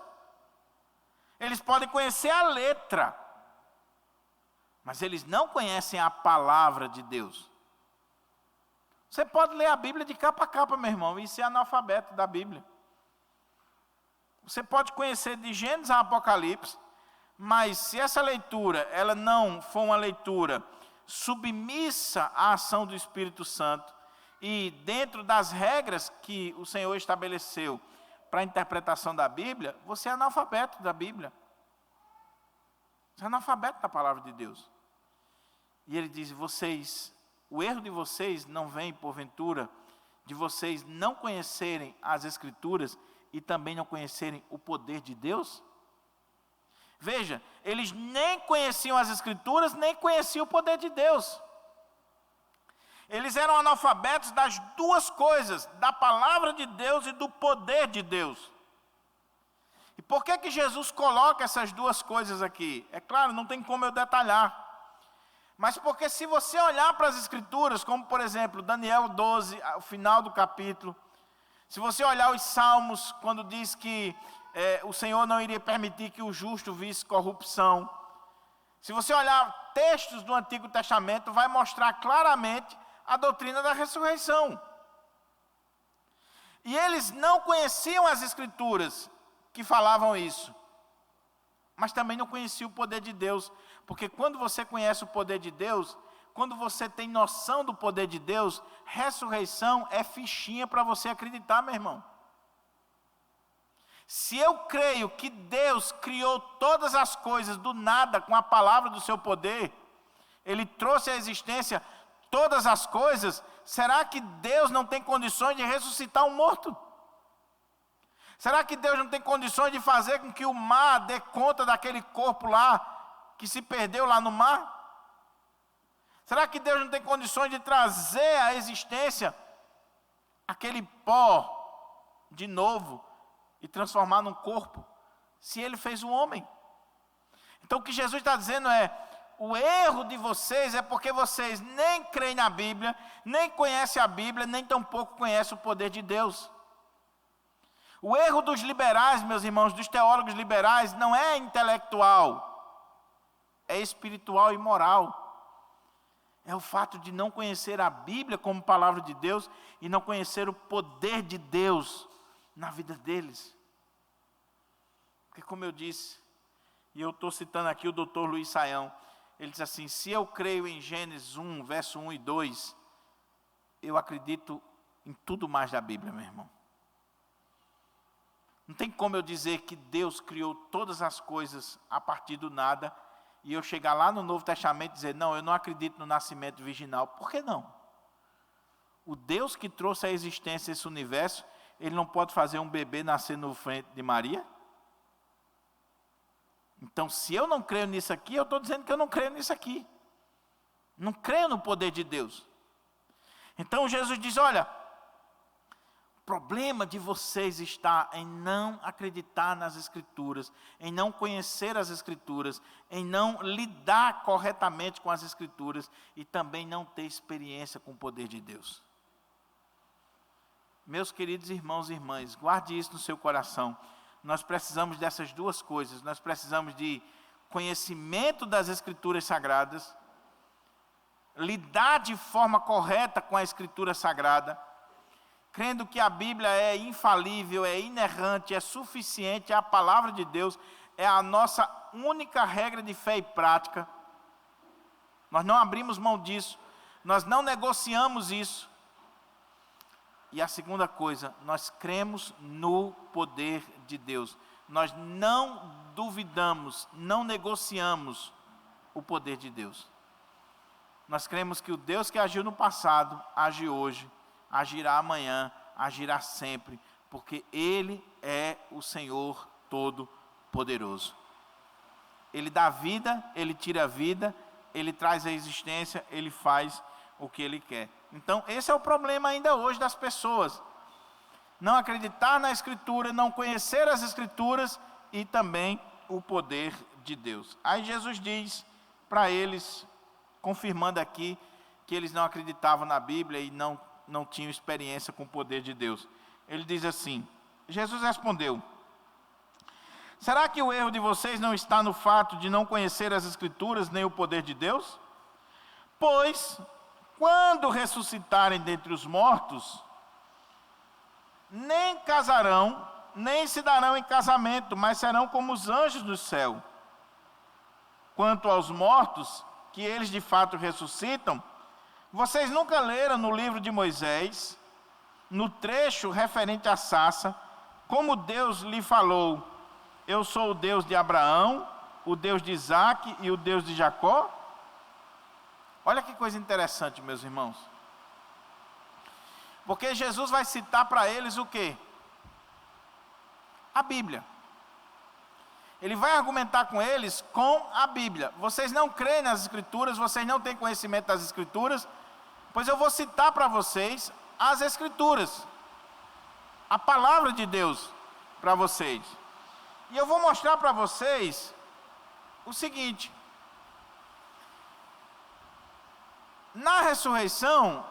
Eles podem conhecer a letra, mas eles não conhecem a palavra de Deus. Você pode ler a Bíblia de capa a capa, meu irmão, e ser analfabeto da Bíblia. Você pode conhecer de Gênesis a Apocalipse, mas se essa leitura ela não for uma leitura submissa à ação do Espírito Santo e dentro das regras que o Senhor estabeleceu para a interpretação da Bíblia, você é analfabeto da Bíblia. Você é analfabeto da palavra de Deus. E ele diz: o erro de vocês não vem, porventura, de vocês não conhecerem as Escrituras e também não conhecerem o poder de Deus? Veja, eles nem conheciam as Escrituras, nem conheciam o poder de Deus. Eles eram analfabetos das duas coisas, da palavra de Deus e do poder de Deus. E por que que Jesus coloca essas duas coisas aqui? É claro, não tem como eu detalhar. Mas porque se você olhar para as Escrituras, como por exemplo, Daniel 12, o final do capítulo, se você olhar os Salmos, quando diz que o Senhor não iria permitir que o justo visse corrupção. Se você olhar textos do Antigo Testamento, vai mostrar claramente a doutrina da ressurreição. E eles não conheciam as Escrituras que falavam isso, mas também não conheciam o poder de Deus, porque quando você conhece o poder de Deus, quando você tem noção do poder de Deus, ressurreição é fichinha para você acreditar, meu irmão. Se eu creio que Deus criou todas as coisas do nada com a palavra do seu poder, Ele trouxe à existência todas as coisas, será que Deus não tem condições de ressuscitar um morto? Será que Deus não tem condições de fazer com que o mar dê conta daquele corpo lá, que se perdeu lá no mar? Será que Deus não tem condições de trazer à existência aquele pó de novo e transformar num corpo, se Ele fez o homem? Então o que Jesus está dizendo é: o erro de vocês é porque vocês nem creem na Bíblia, nem conhecem a Bíblia, nem tampouco conhecem o poder de Deus. O erro dos liberais, meus irmãos, dos teólogos liberais, não é intelectual, é espiritual e moral. É o fato de não conhecer a Bíblia como palavra de Deus e não conhecer o poder de Deus na vida deles. Porque como eu disse, e eu estou citando aqui o Dr. Luiz Saião, ele diz assim: se eu creio em Gênesis 1, verso 1 e 2, eu acredito em tudo mais da Bíblia, meu irmão. Não tem como eu dizer que Deus criou todas as coisas a partir do nada e eu chegar lá no Novo Testamento e dizer, não, eu não acredito no nascimento virginal. Por que não? O Deus que trouxe à existência esse universo, Ele não pode fazer um bebê nascer no ventre de Maria? Então, se eu não creio nisso aqui, eu estou dizendo que eu não creio nisso aqui. Não creio no poder de Deus. Então, Jesus diz, olha, o problema de vocês está em não acreditar nas Escrituras, em não conhecer as Escrituras, em não lidar corretamente com as Escrituras e também não ter experiência com o poder de Deus. Meus queridos irmãos e irmãs, guarde isso no seu coração. Nós precisamos dessas duas coisas. Nós precisamos de conhecimento das Escrituras Sagradas, lidar de forma correta com a Escritura Sagrada, crendo que a Bíblia é infalível, é inerrante, é suficiente, é a palavra de Deus, é a nossa única regra de fé e prática. Nós não abrimos mão disso, nós não negociamos isso. E a segunda coisa, nós cremos no poder de Deus. Nós não duvidamos, não negociamos o poder de Deus. Nós cremos que o Deus que agiu no passado, age hoje, agirá amanhã, agirá sempre, porque Ele é o Senhor Todo-Poderoso. Ele dá vida, Ele tira a vida, Ele traz a existência, Ele faz o que Ele quer. Então, esse é o problema ainda hoje das pessoas. Não acreditar na Escritura, não conhecer as Escrituras e também o poder de Deus. Aí Jesus diz para eles, confirmando aqui, que eles não acreditavam na Bíblia e não tinham experiência com o poder de Deus. Ele diz assim, Jesus respondeu, será que o erro de vocês não está no fato de não conhecer as Escrituras nem o poder de Deus? Pois, quando ressuscitarem dentre os mortos, nem casarão, nem se darão em casamento, mas serão como os anjos do céu. Quanto aos mortos, que eles de fato ressuscitam, vocês nunca leram no livro de Moisés, no trecho referente à sarça, como Deus lhe falou, eu sou o Deus de Abraão, o Deus de Isaque e o Deus de Jacó? Olha que coisa interessante, meus irmãos. Porque Jesus vai citar para eles o quê? A Bíblia. Ele vai argumentar com eles com a Bíblia. Vocês não creem nas Escrituras, vocês não têm conhecimento das Escrituras, pois eu vou citar para vocês as Escrituras, a palavra de Deus para vocês. E eu vou mostrar para vocês o seguinte: na ressurreição,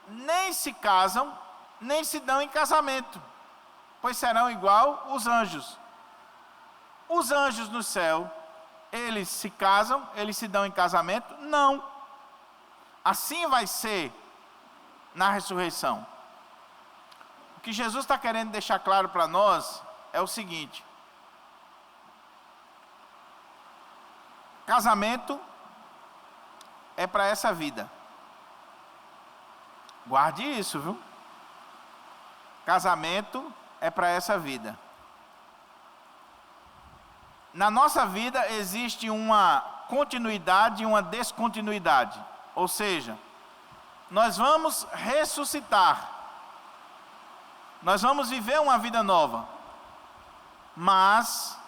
nem se casam, nem se dão em casamento, pois serão igual os anjos. Os anjos no céu, eles se casam, eles se dão em casamento? Não. Assim vai ser na ressurreição. O que Jesus está querendo deixar claro para nós é o seguinte: casamento é para essa vida. Guarde isso, viu? Casamento é para essa vida. Na nossa vida existe uma continuidade e uma descontinuidade. Ou seja, nós vamos ressuscitar. Nós vamos viver uma vida nova. Mas,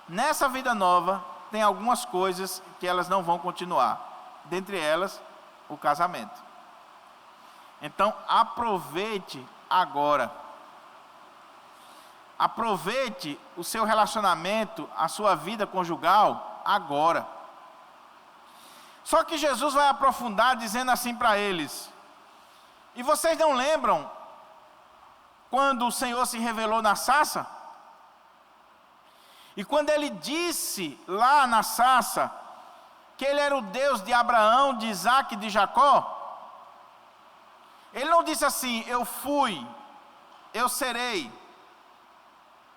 nessa vida nova, tem algumas coisas que elas não vão continuar. Dentre elas, o casamento. Então, aproveite agora. Aproveite o seu relacionamento, a sua vida conjugal agora. Só que Jesus vai aprofundar dizendo assim para eles: e vocês não lembram quando o Senhor se revelou na sarça? E quando Ele disse lá na sarça que Ele era o Deus de Abraão, de Isaque e de Jacó, Ele não disse assim, eu fui, eu serei.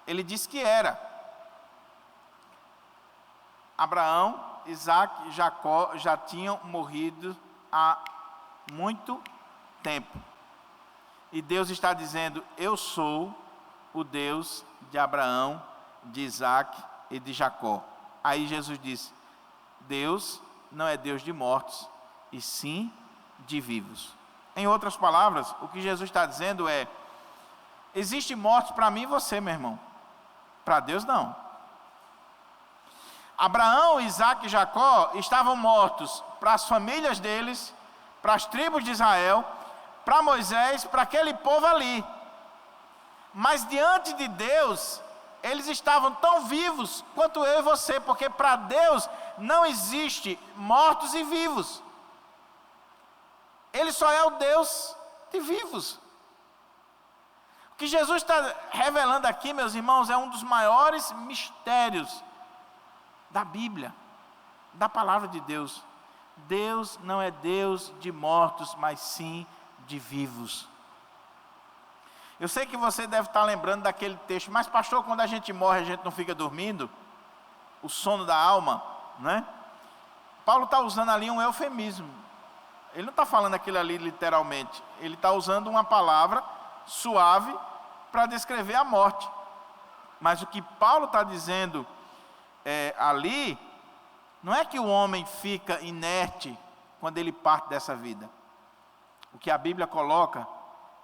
Ele disse que era. Abraão, Isaque e Jacó já tinham morrido há muito tempo. E Deus está dizendo: eu sou o Deus de Abraão, de Isaac e de Jacó. Aí Jesus disse: Deus não é Deus de mortos, e sim de vivos. Em outras palavras, o que Jesus está dizendo é: existe mortos para mim e você, meu irmão. Para Deus não. Abraão, Isaac e Jacó estavam mortos para as famílias deles, para as tribos de Israel, para Moisés, para aquele povo ali. Mas diante de Deus, eles estavam tão vivos quanto eu e você, porque para Deus não existe mortos e vivos. Ele só é o Deus de vivos. O que Jesus está revelando aqui, meus irmãos, é um dos maiores mistérios da Bíblia, da palavra de Deus. Deus não é Deus de mortos, mas sim de vivos. Eu sei que você deve estar lembrando daquele texto: mas pastor, quando a gente morre, a gente não fica dormindo? O sono da alma, né? Paulo está usando ali um eufemismo. Ele não está falando aquilo ali literalmente. Ele está usando uma palavra suave para descrever a morte. Mas o que Paulo está dizendo ali, não é que o homem fica inerte quando ele parte dessa vida. O que a Bíblia coloca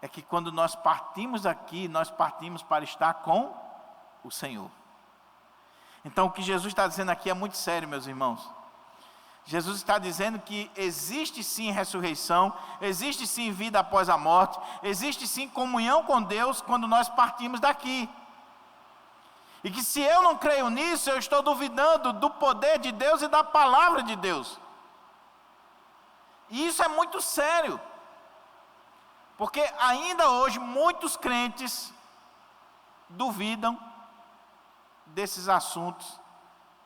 é que quando nós partimos daqui, nós partimos para estar com o Senhor. Então o que Jesus está dizendo aqui é muito sério, meus irmãos. Jesus está dizendo que existe sim ressurreição, existe sim vida após a morte, existe sim comunhão com Deus quando nós partimos daqui. E que se eu não creio nisso, eu estou duvidando do poder de Deus e da palavra de Deus. E isso é muito sério. Porque ainda hoje muitos crentes duvidam desses assuntos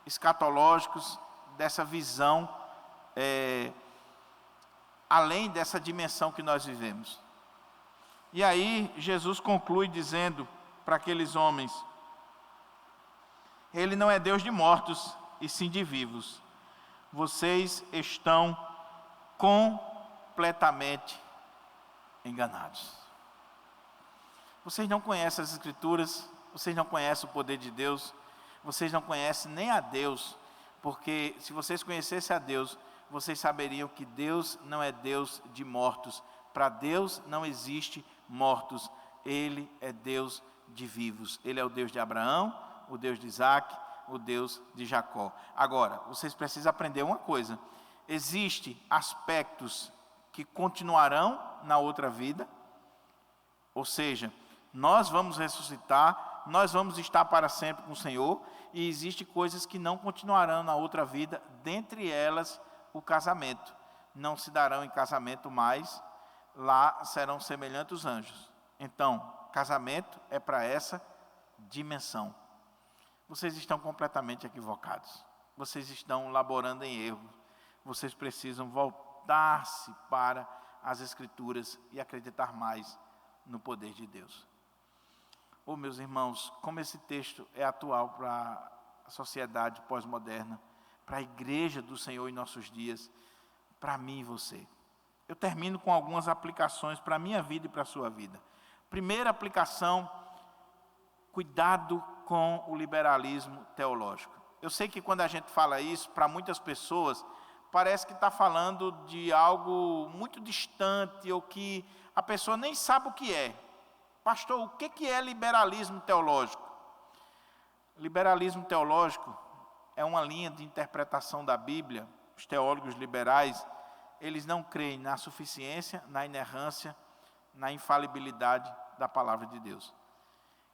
escatológicos, dessa visão, além dessa dimensão que nós vivemos. E aí Jesus conclui dizendo para aqueles homens: Ele não é Deus de mortos, e sim de vivos. Vocês estão completamente enganados. Vocês não conhecem as Escrituras, vocês não conhecem o poder de Deus, vocês não conhecem nem a Deus, porque se vocês conhecessem a Deus, vocês saberiam que Deus não é Deus de mortos. Para Deus não existe mortos, Ele é Deus de vivos. Ele é o Deus de Abraão, o Deus de Isaac, o Deus de Jacó. Agora, vocês precisam aprender uma coisa: existem aspectos que continuarão na outra vida, ou seja, nós vamos ressuscitar, nós vamos estar para sempre com o Senhor, e existem coisas que não continuarão na outra vida, dentre elas o casamento. Não se darão em casamento mais, lá serão semelhantes aos anjos. Então, casamento é para essa dimensão. Vocês estão completamente equivocados. Vocês estão laborando em erro. Vocês precisam voltar-se para as Escrituras e acreditar mais no poder de Deus. Oh, meus irmãos, como esse texto é atual para a sociedade pós-moderna, para a igreja do Senhor em nossos dias, para mim e você. Eu termino com algumas aplicações para a minha vida e para a sua vida. Primeira aplicação: cuidado com o liberalismo teológico. Eu sei que quando a gente fala isso, para muitas pessoas, parece que está falando de algo muito distante, ou que a pessoa nem sabe o que é. Pastor, o que é liberalismo teológico? Liberalismo teológico é uma linha de interpretação da Bíblia. Os teólogos liberais, eles não creem na suficiência, na inerrância, na infalibilidade da palavra de Deus.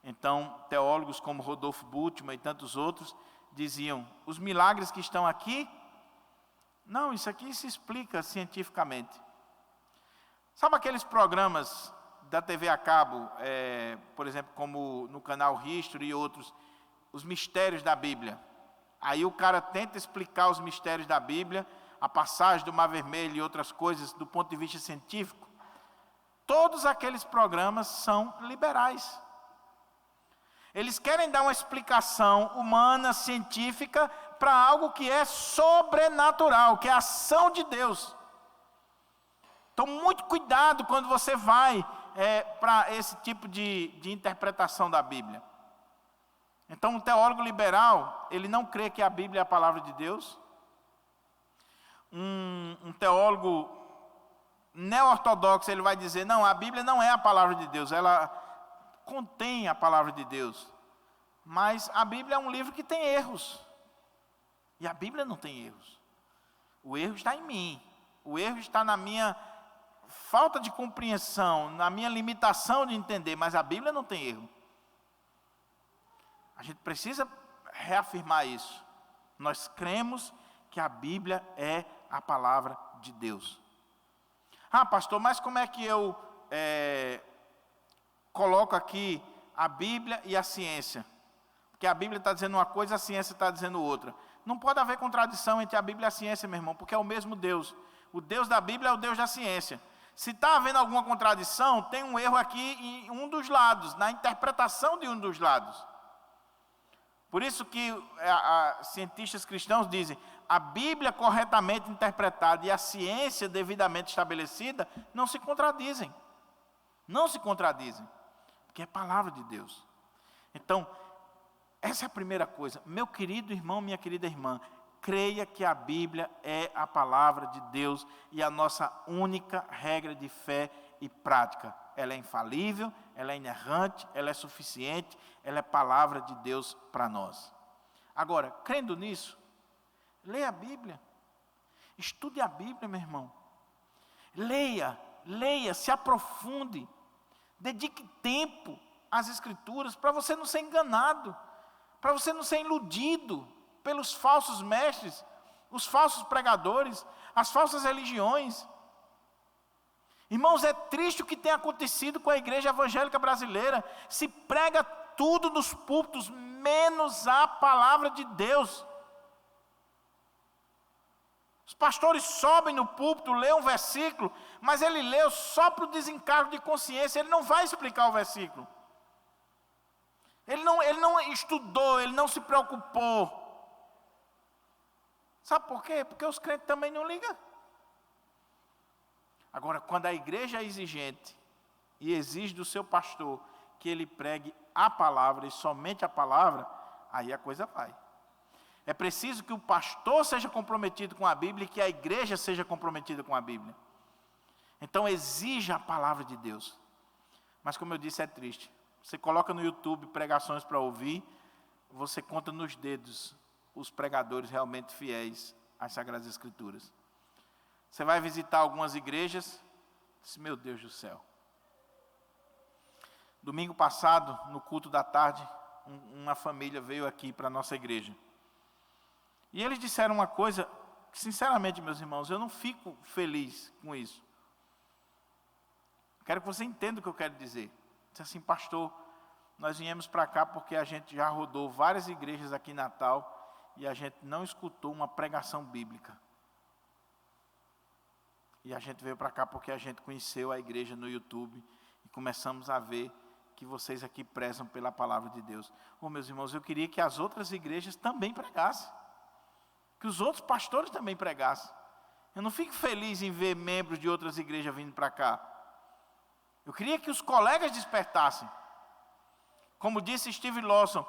Então, teólogos como Rodolfo Bultmann e tantos outros diziam: os milagres que estão aqui, não, isso aqui se explica cientificamente. Sabe aqueles programas da TV a cabo, por exemplo, como no canal History e outros, os mistérios da Bíblia? Aí o cara tenta explicar os mistérios da Bíblia, a passagem do Mar Vermelho e outras coisas do ponto de vista científico. Todos aqueles programas são liberais. Eles querem dar uma explicação humana, científica, para algo que é sobrenatural, que é a ação de Deus. Então, muito cuidado quando você vai para esse tipo de interpretação da Bíblia. Então, um teólogo liberal, ele não crê que a Bíblia é a palavra de Deus. Um teólogo neo-ortodoxo, ele vai dizer, não, a Bíblia não é a palavra de Deus, ela contém a palavra de Deus. Mas a Bíblia é um livro que tem erros. E a Bíblia não tem erros. O erro está em mim. O erro está na minha falta de compreensão, na minha limitação de entender, mas a Bíblia não tem erro. A gente precisa reafirmar isso. Nós cremos que a Bíblia é a palavra de Deus. Ah, pastor, mas como é que eu coloco aqui a Bíblia e a ciência? Porque a Bíblia está dizendo uma coisa, a ciência está dizendo outra. Não pode haver contradição entre a Bíblia e a ciência, meu irmão, porque é o mesmo Deus. O Deus da Bíblia é o Deus da ciência. Se está havendo alguma contradição, tem um erro aqui em um dos lados, na interpretação de um dos lados. Por isso que cientistas cristãos dizem, a Bíblia corretamente interpretada e a ciência devidamente estabelecida não se contradizem. Não se contradizem, porque é palavra de Deus. Então, essa é a primeira coisa. Meu querido irmão, minha querida irmã, creia que a Bíblia é a palavra de Deus e a nossa única regra de fé e prática. Ela é infalível, ela é inerrante, ela é suficiente, ela é palavra de Deus para nós. Agora, crendo nisso, leia a Bíblia. Estude a Bíblia, meu irmão. Leia, se aprofunde. Dedique tempo às Escrituras para você não ser enganado, para você não ser iludido pelos falsos mestres, os falsos pregadores, as falsas religiões. Irmãos, é triste o que tem acontecido com a igreja evangélica brasileira. Se prega tudo nos púlpitos, menos a palavra de Deus. Os pastores sobem no púlpito, lê um versículo, mas ele leu só para o desencargo de consciência, ele não vai explicar o versículo. Ele não estudou, ele não se preocupou. Sabe por quê? Porque os crentes também não ligam. Agora, quando a igreja é exigente e exige do seu pastor que ele pregue a palavra e somente a palavra, aí a coisa vai. É preciso que o pastor seja comprometido com a Bíblia e que a igreja seja comprometida com a Bíblia. Então, exija a palavra de Deus. Mas, como eu disse, é triste. Você coloca no YouTube pregações para ouvir, você conta nos dedos os pregadores realmente fiéis às Sagradas Escrituras. Você vai visitar algumas igrejas, diz, meu Deus do céu. Domingo passado, no culto da tarde, uma família veio aqui para a nossa igreja. E eles disseram uma coisa, que sinceramente, meus irmãos, eu não fico feliz com isso. Quero que você entenda o que eu quero dizer. Disse assim, pastor, nós viemos para cá porque a gente já rodou várias igrejas aqui em Natal e a gente não escutou uma pregação bíblica. E a gente veio para cá porque a gente conheceu a igreja no YouTube e começamos a ver que vocês aqui prezam pela palavra de Deus. Meus irmãos, eu queria que as outras igrejas também pregassem. Que os outros pastores também pregassem. Eu não fico feliz em ver membros de outras igrejas vindo para cá. Eu queria que os colegas despertassem. Como disse Steve Lawson,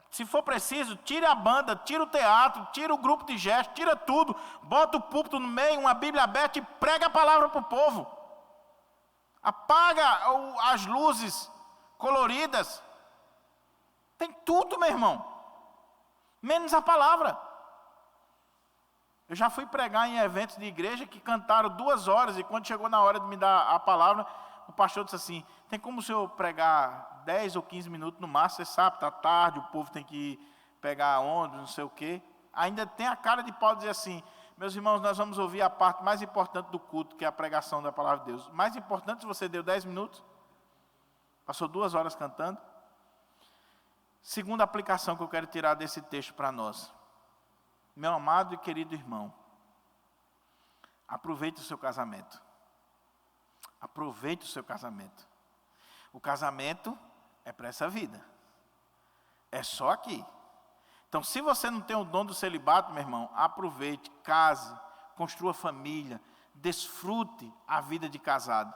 se for preciso, tire a banda, tira o teatro, tira o grupo de gesto, tira tudo, bota o púlpito no meio, uma Bíblia aberta e prega a palavra para o povo. Apaga as luzes coloridas. Tem tudo, meu irmão, menos a palavra. Eu já fui pregar em eventos de igreja que cantaram 2 horas e quando chegou na hora de me dar a palavra, o pastor disse assim, tem como o senhor pregar 10 ou 15 minutos no máximo, você sabe, está tarde, o povo tem que pegar ônibus, não sei o quê. Ainda tem a cara de pau de dizer assim, meus irmãos, nós vamos ouvir a parte mais importante do culto, que é a pregação da palavra de Deus. Mais importante, você deu 10 minutos, passou 2 horas cantando. Segunda aplicação que eu quero tirar desse texto para nós. Meu amado e querido irmão, aproveite o seu casamento. Aproveite o seu casamento. O casamento é para essa vida. É só aqui. Então, se você não tem o dom do celibato, meu irmão, aproveite, case, construa família, desfrute a vida de casado.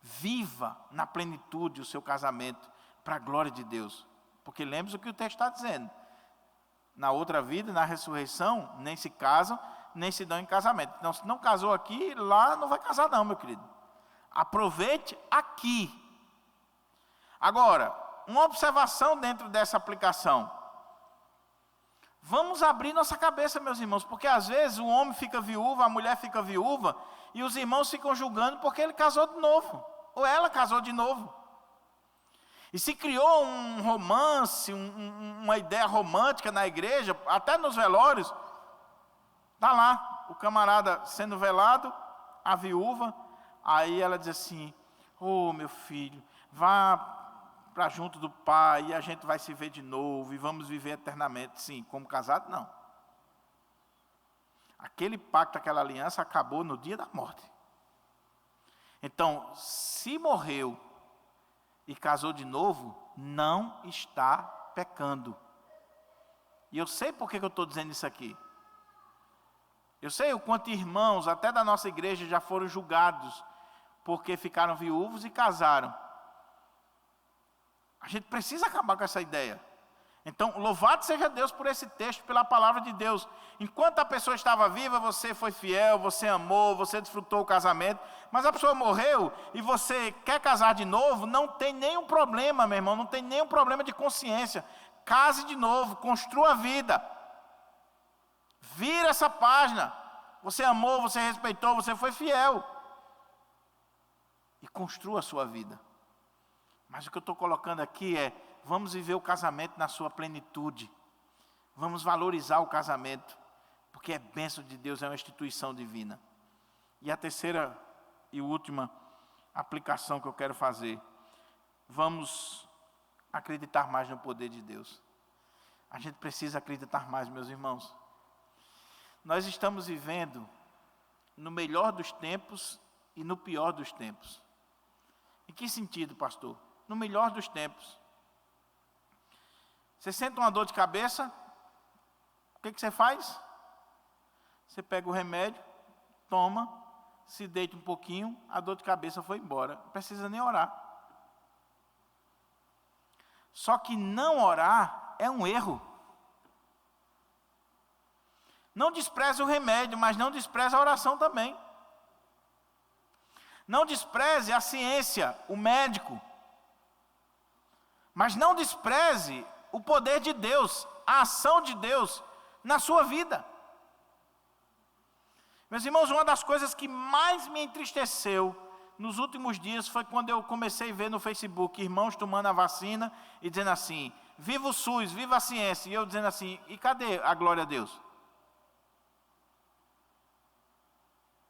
Viva na plenitude o seu casamento, para a glória de Deus. Porque lembre-se o que o texto está dizendo. Na outra vida, na ressurreição, nem se casam, nem se dão em casamento. Então, se não casou aqui, lá não vai casar não, meu querido. Aproveite aqui. Agora, uma observação dentro dessa aplicação. Vamos abrir nossa cabeça, meus irmãos, porque às vezes o homem fica viúvo, a mulher fica viúva, e os irmãos ficam julgando porque ele casou de novo, ou ela casou de novo. E se criou um romance, uma ideia romântica na igreja, até nos velórios. Está lá, o camarada sendo velado, a viúva, aí ela diz assim, ô meu filho, vá para junto do pai, e a gente vai se ver de novo, e vamos viver eternamente. Sim, como casado, não. Aquele pacto, aquela aliança acabou no dia da morte. Então, se morreu e casou de novo, não está pecando. E eu sei por que eu estou dizendo isso aqui. Eu sei o quanto irmãos, até da nossa igreja, já foram julgados, porque ficaram viúvos e casaram. A gente precisa acabar com essa ideia. Então, louvado seja Deus por esse texto, pela palavra de Deus. Enquanto a pessoa estava viva, você foi fiel, você amou, você desfrutou o casamento. Mas a pessoa morreu e você quer casar de novo, não tem nenhum problema, meu irmão, não tem nenhum problema de consciência. Case de novo, construa a vida. Vira essa página. Você amou, você respeitou, você foi fiel. E construa a sua vida. Mas o que eu estou colocando aqui é, vamos viver o casamento na sua plenitude. Vamos valorizar o casamento, porque é bênção de Deus, é uma instituição divina. E a terceira e última aplicação que eu quero fazer, vamos acreditar mais no poder de Deus. A gente precisa acreditar mais, meus irmãos. Nós estamos vivendo no melhor dos tempos e no pior dos tempos. Em que sentido, pastor? No melhor dos tempos. Você sente uma dor de cabeça, o que você faz? Você pega o remédio, toma, se deita um pouquinho, a dor de cabeça foi embora. Não precisa nem orar. Só que não orar é um erro. Não despreze o remédio, mas não despreze a oração também. Não despreze a ciência, o médico. Mas não despreze o poder de Deus, a ação de Deus na sua vida. Meus irmãos, uma das coisas que mais me entristeceu nos últimos dias foi quando eu comecei a ver no Facebook irmãos tomando a vacina e dizendo assim, viva o SUS, viva a ciência. E eu dizendo assim, e cadê a glória a Deus?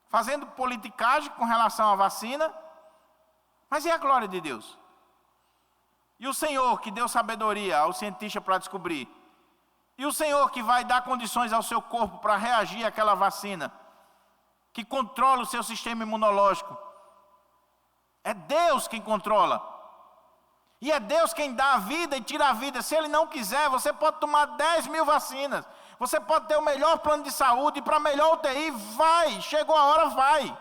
Fazendo politicagem com relação à vacina, mas e a glória de Deus? E o Senhor que deu sabedoria ao cientista para descobrir? E o Senhor que vai dar condições ao seu corpo para reagir àquela vacina? Que controla o seu sistema imunológico? É Deus quem controla. E é Deus quem dá a vida e tira a vida. Se Ele não quiser, você pode tomar 10.000 vacinas. Você pode ter o melhor plano de saúde, para a melhor UTI, vai. Chegou a hora, vai.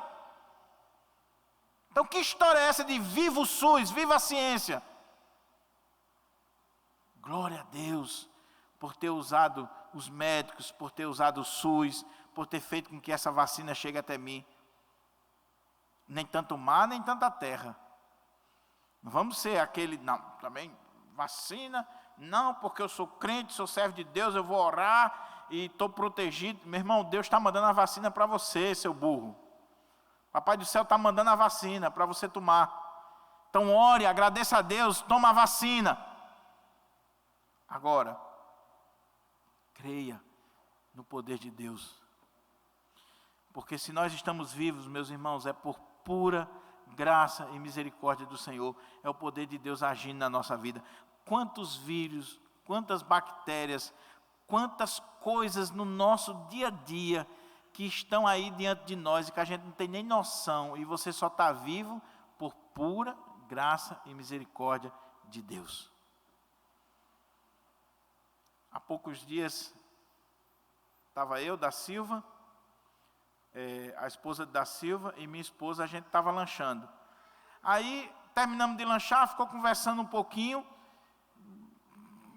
Então que história é essa de viva o SUS, viva a ciência? Glória a Deus por ter usado os médicos, por ter usado o SUS, por ter feito com que essa vacina chegue até mim. Nem tanto mar, nem tanta terra. Não vamos ser aquele, não, também vacina, não, porque eu sou crente, sou servo de Deus, eu vou orar e estou protegido. Meu irmão, Deus está mandando a vacina para você, seu burro. Papai do céu está mandando a vacina para você tomar. Então ore, agradeça a Deus, toma a vacina. Agora, creia no poder de Deus. Porque se nós estamos vivos, meus irmãos, é por pura graça e misericórdia do Senhor. É o poder de Deus agindo na nossa vida. Quantos vírus, quantas bactérias, quantas coisas no nosso dia a dia que estão aí diante de nós e que a gente não tem nem noção. E você só está vivo por pura graça e misericórdia de Deus. Há poucos dias, estava eu, da Silva, a esposa da Silva e minha esposa, a gente estava lanchando. Aí, terminamos de lanchar, ficou conversando um pouquinho,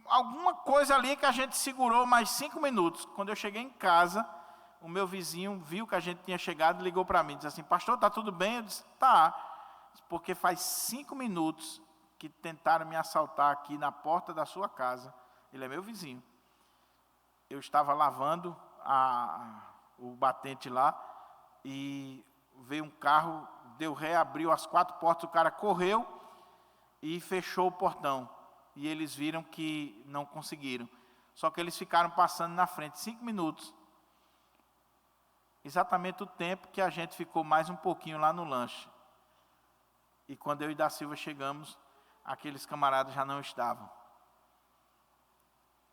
alguma coisa ali que a gente segurou mais 5 minutos. Quando eu cheguei em casa, o meu vizinho viu que a gente tinha chegado e ligou para mim, disse assim: pastor, está tudo bem? Eu disse: tá, porque faz 5 minutos que tentaram me assaltar aqui na porta da sua casa. Ele é meu vizinho. Eu estava lavando o batente lá e veio um carro, deu ré, abriu as 4 portas, o cara correu e fechou o portão. E eles viram que não conseguiram. Só que eles ficaram passando na frente 5 minutos. Exatamente o tempo que a gente ficou mais um pouquinho lá no lanche. E quando eu e da Silva chegamos, aqueles camaradas já não estavam.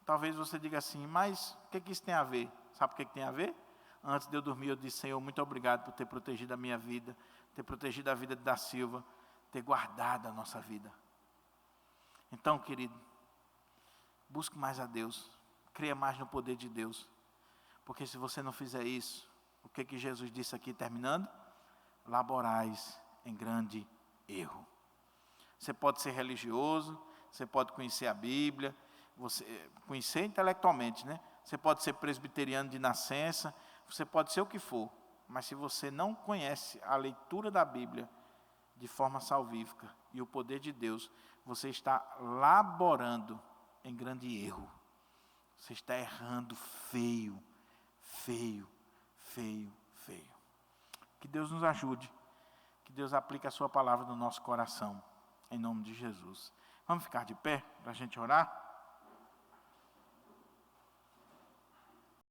Talvez você diga assim: mas o que isso tem a ver? Sabe o que tem a ver? Antes de eu dormir, eu disse: Senhor, muito obrigado por ter protegido a minha vida, ter protegido a vida de da Silva, ter guardado a nossa vida. Então, querido, busque mais a Deus, creia mais no poder de Deus, porque se você não fizer isso, o que Jesus disse aqui, terminando? Laborais em grande erro. Você pode ser religioso, você pode conhecer a Bíblia, você conhecer intelectualmente, né? Você pode ser presbiteriano de nascença, você pode ser o que for, mas se você não conhece a leitura da Bíblia de forma salvífica e o poder de Deus, você está laborando em grande erro. Você está errando feio, feio, feio, feio. Que Deus nos ajude, que Deus aplique a sua palavra no nosso coração, em nome de Jesus. Vamos ficar de pé para a gente orar?